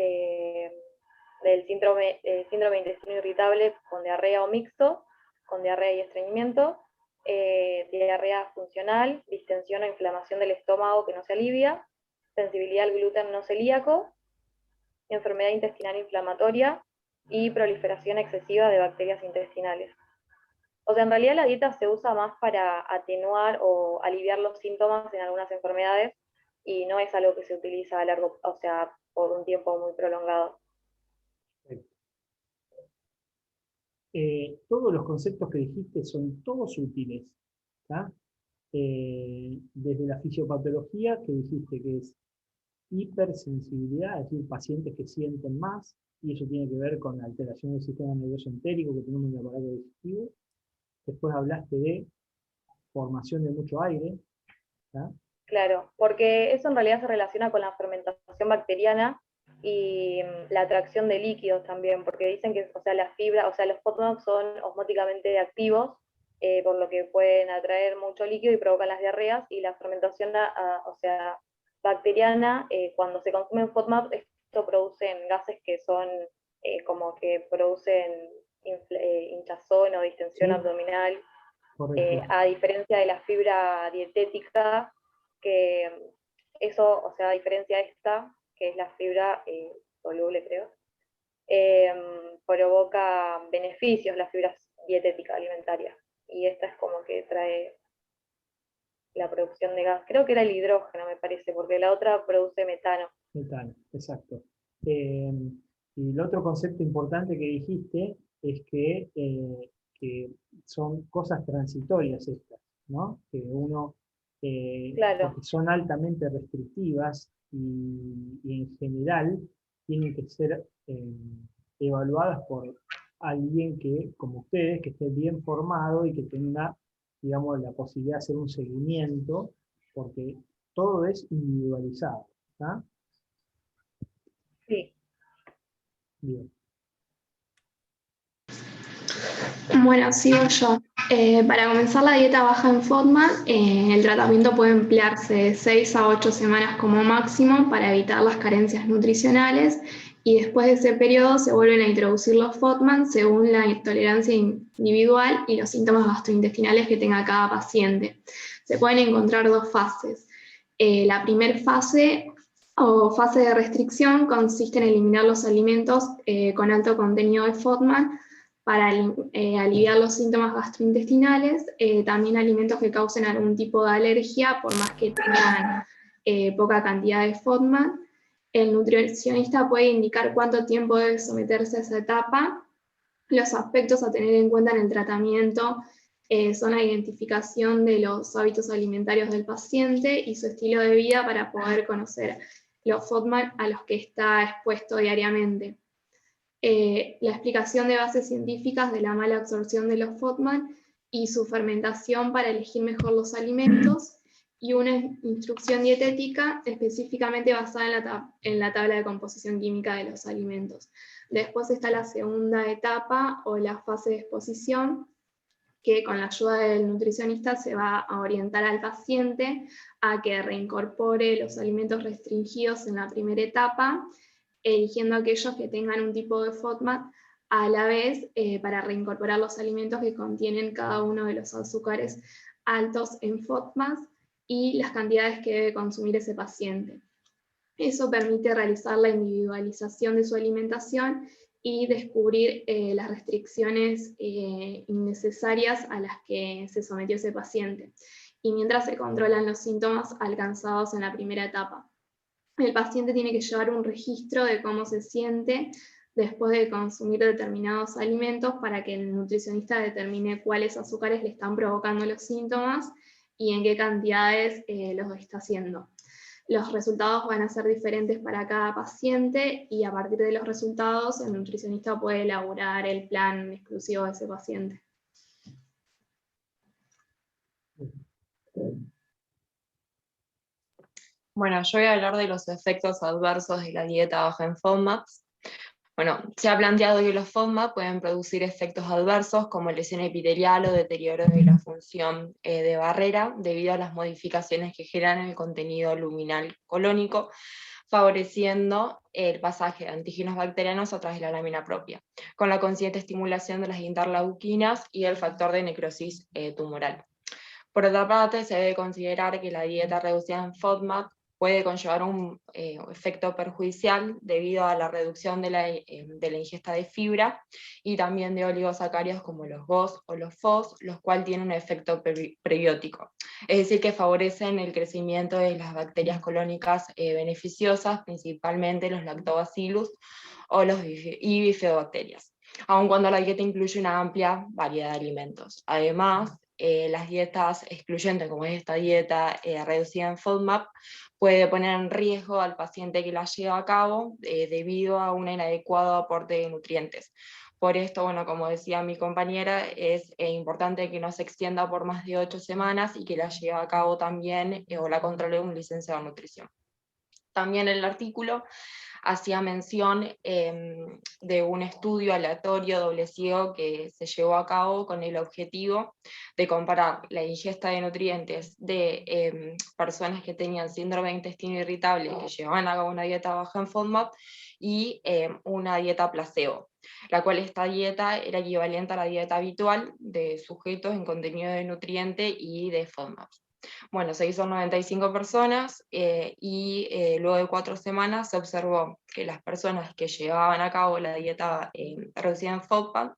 del síndrome de intestino irritable con diarrea o mixto, con diarrea y estreñimiento, diarrea funcional, distensión o inflamación del estómago que no se alivia, sensibilidad al gluten no celíaco, enfermedad intestinal inflamatoria y proliferación excesiva de bacterias intestinales. O sea, en realidad la dieta se usa más para atenuar o aliviar los síntomas en algunas enfermedades y no es algo que se utiliza a largo, o sea, por un tiempo muy prolongado. Todos los conceptos que dijiste son todos útiles, ¿tá? Desde la fisiopatología, que dijiste que es hipersensibilidad, es decir, pacientes que sienten más, y eso tiene que ver con la alteración del sistema nervioso entérico que tenemos en el aparato digestivo. Después hablaste de formación de mucho aire, ¿tá? Claro, porque eso en realidad se relaciona con la fermentación bacteriana y la atracción de líquidos también, porque dicen que, o sea, la fibra, o sea, los FODMAP son osmóticamente activos, por lo que pueden atraer mucho líquido y provocan las diarreas, y la fermentación, o sea, bacteriana, cuando se consumen FODMAP, esto producen gases que son como que producen hinchazón o distensión abdominal, a diferencia de la fibra dietética, que eso, o sea, a diferencia de esta, que es la fibra soluble, creo, provoca beneficios la fibra dietética alimentaria. Y esta es como que trae la producción de gas. Creo que era el hidrógeno, me parece, porque la otra produce metano. Metano, exacto. Y el otro concepto importante que dijiste es que son cosas transitorias estas, ¿no? Que uno, Claro. porque son altamente restrictivas y en general tienen que ser evaluadas por alguien que, como ustedes, que esté bien formado y que tenga, digamos, la posibilidad de hacer un seguimiento, porque todo es individualizado, ¿está? Sí. Bien. Bueno, sigo yo. Para comenzar la dieta baja en FODMAP, el tratamiento puede emplearse de 6 a 8 semanas como máximo para evitar las carencias nutricionales, y después de ese periodo se vuelven a introducir los FODMAP según la tolerancia individual y los síntomas gastrointestinales que tenga cada paciente. Se pueden encontrar dos fases. La primera fase o fase de restricción consiste en eliminar los alimentos con alto contenido de FODMAP para aliviar los síntomas gastrointestinales, también alimentos que causen algún tipo de alergia, por más que tengan poca cantidad de FODMAP. El nutricionista puede indicar cuánto tiempo debe someterse a esa etapa. Los aspectos a tener en cuenta en el tratamiento son la identificación de los hábitos alimentarios del paciente y su estilo de vida para poder conocer los FODMAP a los que está expuesto diariamente. La explicación de bases científicas de la mala absorción de los FODMAP y su fermentación para elegir mejor los alimentos, y una instrucción dietética específicamente basada en la tabla de composición química de los alimentos. Después está la segunda etapa o la fase de exposición, que con la ayuda del nutricionista se va a orientar al paciente a que reincorpore los alimentos restringidos en la primera etapa, eligiendo aquellos que tengan un tipo de FODMAP a la vez para reincorporar los alimentos que contienen cada uno de los azúcares altos en FODMAP y las cantidades que debe consumir ese paciente. Eso permite realizar la individualización de su alimentación y descubrir las restricciones innecesarias a las que se sometió ese paciente, y mientras se controlan los síntomas alcanzados en la primera etapa. El paciente tiene que llevar un registro de cómo se siente después de consumir determinados alimentos para que el nutricionista determine cuáles azúcares le están provocando los síntomas y en qué cantidades los está haciendo. Los resultados van a ser diferentes para cada paciente y a partir de los resultados el nutricionista puede elaborar el plan exclusivo de ese paciente. Bueno, yo voy a hablar de los efectos adversos de la dieta baja en FODMAPs. Bueno, se ha planteado que los FODMAP pueden producir efectos adversos como lesión epitelial o deterioro de la función de barrera debido a las modificaciones que generan el contenido luminal colónico, favoreciendo el pasaje de antígenos bacterianos a través de la lámina propia, con la consiguiente estimulación de las interleuquinas y el factor de necrosis tumoral. Por otra parte, se debe considerar que la dieta reducida en FODMAP puede conllevar un efecto perjudicial debido a la reducción de la ingesta de fibra y también de oligosacáridos como los GOS o los FOS, los cuales tienen un efecto prebiótico, es decir, que favorecen el crecimiento de las bacterias colónicas beneficiosas, principalmente los lactobacillus o los bifidobacterias, aun cuando la dieta incluye una amplia variedad de alimentos. Además, las dietas excluyentes, como es esta dieta reducida en FODMAP, puede poner en riesgo al paciente que la lleva a cabo debido a un inadecuado aporte de nutrientes. Por esto, bueno, como decía mi compañera, es importante que no se extienda por más de 8 semanas y que la lleve a cabo también o la controle un licenciado en nutrición. También el artículo hacía mención de un estudio aleatorio doble ciego que se llevó a cabo con el objetivo de comparar la ingesta de nutrientes de personas que tenían síndrome de intestino irritable que llevaban a cabo una dieta baja en FODMAP y una dieta placebo, la cual esta dieta era equivalente a la dieta habitual de sujetos en contenido de nutriente y de FODMAP. Bueno, se hizo 95 personas y luego de 4 semanas se observó que las personas que llevaban a cabo la dieta reducida en FODMAP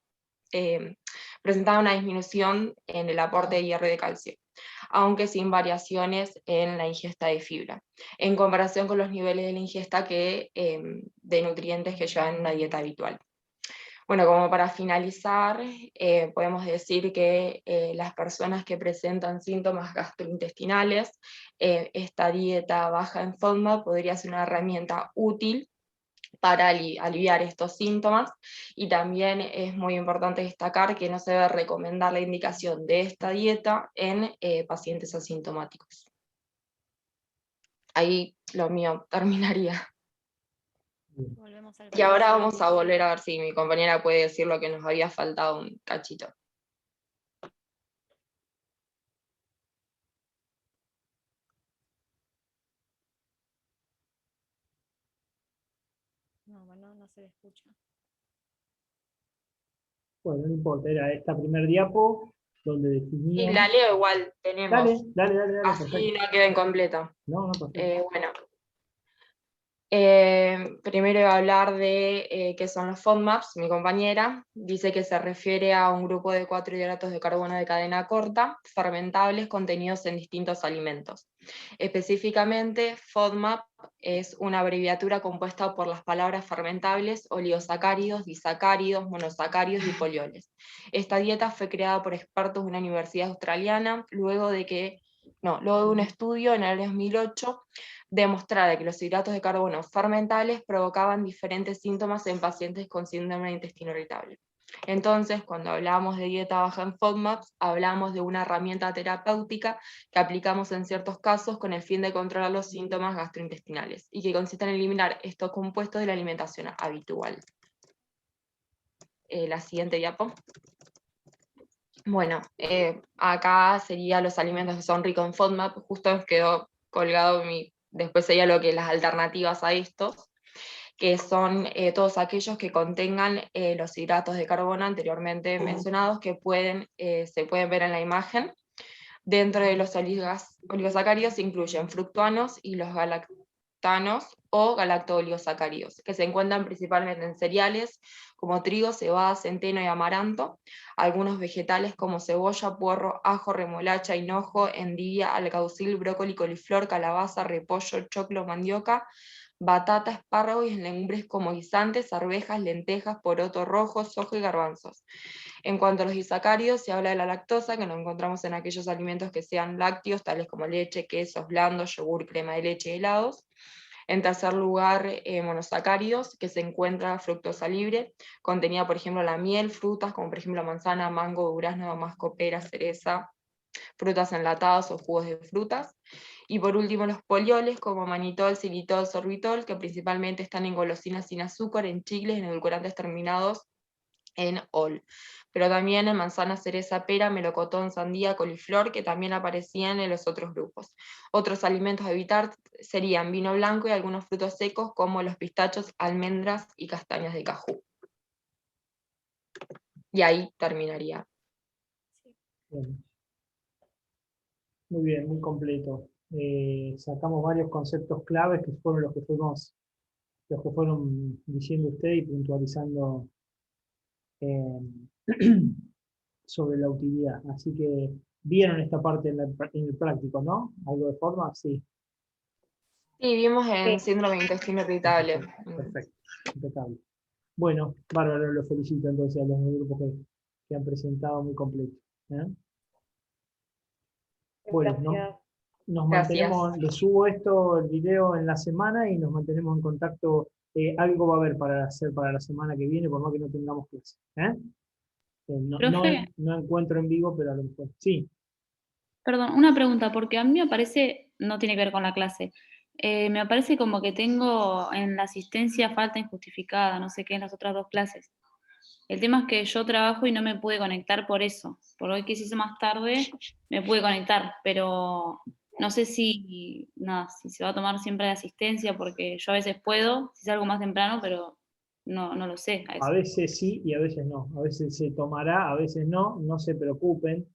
presentaban una disminución en el aporte de hierro y de calcio, aunque sin variaciones en la ingesta de fibra, en comparación con los niveles de la ingesta de nutrientes que llevan en una dieta habitual. Bueno, como para finalizar, podemos decir que las personas que presentan síntomas gastrointestinales, esta dieta baja en FODMAP podría ser una herramienta útil para aliviar estos síntomas, y también es muy importante destacar que no se debe recomendar la indicación de esta dieta en pacientes asintomáticos. Ahí lo mío terminaría. Y ahora vamos a volver a ver si mi compañera puede decir lo que nos había faltado un cachito. No se le escucha. Bueno, no importa, era esta primer diapo donde definía... Y la leo igual, tenemos. Dale, así perfecto. no queda incompleta. No, perfecto. Bueno. Primero iba a hablar de qué son los FODMAPs. Mi compañera dice que se refiere a un grupo de 4 hidratos de carbono de cadena corta, fermentables, contenidos en distintos alimentos. Específicamente, FODMAP es una abreviatura compuesta por las palabras fermentables, oligosacáridos, disacáridos, monosacáridos y polioles. Esta dieta fue creada por expertos de una universidad australiana luego de un estudio en el 2008 demostrara que los hidratos de carbono fermentables provocaban diferentes síntomas en pacientes con síndrome de intestino irritable. Entonces, cuando hablamos de dieta baja en FODMAPs, hablamos de una herramienta terapéutica que aplicamos en ciertos casos con el fin de controlar los síntomas gastrointestinales, y que consiste en eliminar estos compuestos de la alimentación habitual. La siguiente diapo. Bueno, acá serían los alimentos que son ricos en FODMAP. Justo nos quedó colgado después sería lo que las alternativas a estos, que son todos aquellos que contengan los hidratos de carbono anteriormente mencionados, que se pueden ver en la imagen. Dentro de los oligosacáridos se incluyen fructuanos y los galactanos o galacto-oligosacáridos, que se encuentran principalmente en cereales como trigo, cebada, centeno y amaranto, algunos vegetales como cebolla, puerro, ajo, remolacha, hinojo, endivia, alcaucil, brócoli, coliflor, calabaza, repollo, choclo, mandioca, batata, espárrago y legumbres como guisantes, arvejas, lentejas, poroto rojo, soja y garbanzos. En cuanto a los disacáridos, se habla de la lactosa, que nos encontramos en aquellos alimentos que sean lácteos, tales como leche, quesos blandos, yogur, crema de leche y helados. En tercer lugar, monosacáridos, que se encuentra fructosa libre, contenida por ejemplo la miel, frutas como por ejemplo manzana, mango, durazno, damasco, pera, cereza, frutas enlatadas o jugos de frutas. Y por último los polioles como manitol, xilitol, sorbitol, que principalmente están en golosinas sin azúcar, en chicles, en edulcorantes terminados en ol. Pero también en manzana, cereza, pera, melocotón, sandía, coliflor, que también aparecían en los otros grupos. Otros alimentos a evitar serían vino blanco y algunos frutos secos como los pistachos, almendras y castañas de cajú. Y ahí terminaría. Bien. Muy bien, muy completo. Sacamos varios conceptos claves que fueron los que fueron diciendo usted y puntualizando sobre la utilidad. Así que vieron esta parte en el práctico, ¿no? ¿Algo de forma? Sí. Sí, vimos en síndrome de intestino irritable. Perfecto, impecable. Bueno, bárbaro, los felicito entonces a los grupos que han presentado muy completo. Bueno, nos mantenemos, les subo el video en la semana y nos mantenemos en contacto. Algo va a haber para hacer para la semana que viene, por más que no tengamos clase. No encuentro en vivo, pero a lo mejor. Sí. Perdón, una pregunta, porque a mí me parece, no tiene que ver con la clase, me parece como que tengo en la asistencia falta injustificada, no sé qué, en las otras 2 clases. El tema es que yo trabajo y no me pude conectar por eso. Por hoy que se hizo más tarde, me pude conectar, pero no sé si se va a tomar siempre de asistencia, porque yo a veces puedo, si salgo más temprano, pero no lo sé. A veces sí y a veces no. A veces se tomará, a veces no. No se preocupen.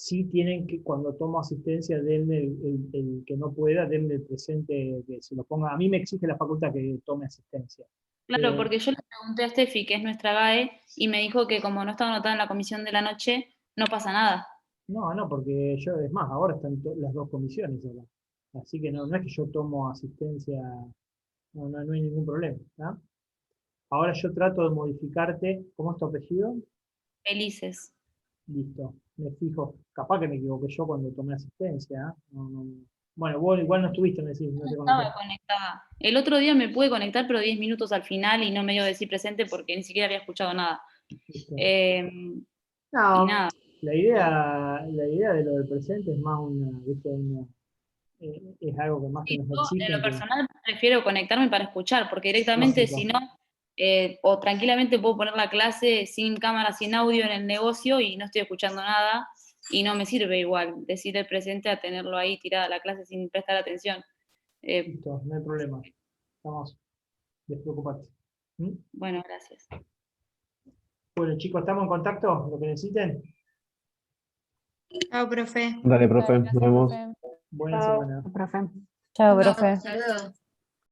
sí tienen que, cuando tomo asistencia, denme el que no pueda, denme el presente, que se lo ponga. A mí me exige la facultad que tome asistencia. Claro, porque yo le pregunté a Steffi, que es nuestra GAE, y me dijo que como no estaba anotada en la comisión de la noche, no pasa nada. No, porque yo, es más, ahora están las dos comisiones ahora. Así que no es que yo tomo asistencia, no hay ningún problema. ¿Tá? Ahora yo trato de modificarte, ¿cómo es tu apellido? Felices. Listo, me fijo, capaz que me equivoqué yo cuando tomé asistencia. Bueno, vos igual no estuviste, me decís, no te Estaba conectaste. conectada. El otro día me pude conectar, pero 10 minutos al final y no me dio decir presente porque ni siquiera había escuchado nada. Listo. Y No, nada. la idea de lo del presente es más es algo que más que nos En exigen. lo personal prefiero conectarme para escuchar, porque directamente Lógico. si no, o tranquilamente puedo poner la clase sin cámara, sin audio en el negocio y no estoy escuchando nada y no me sirve igual decir el presente a tenerlo ahí tirada la clase sin prestar atención. Listo, no hay problema. Estamos, despreocupate. Bueno, gracias. Bueno, chicos, ¿estamos en contacto? ¿Lo que necesiten? Chao, profe. Dale, profe, nos vemos. Buena semana. Profe. Chao, Chao, profe. saludos.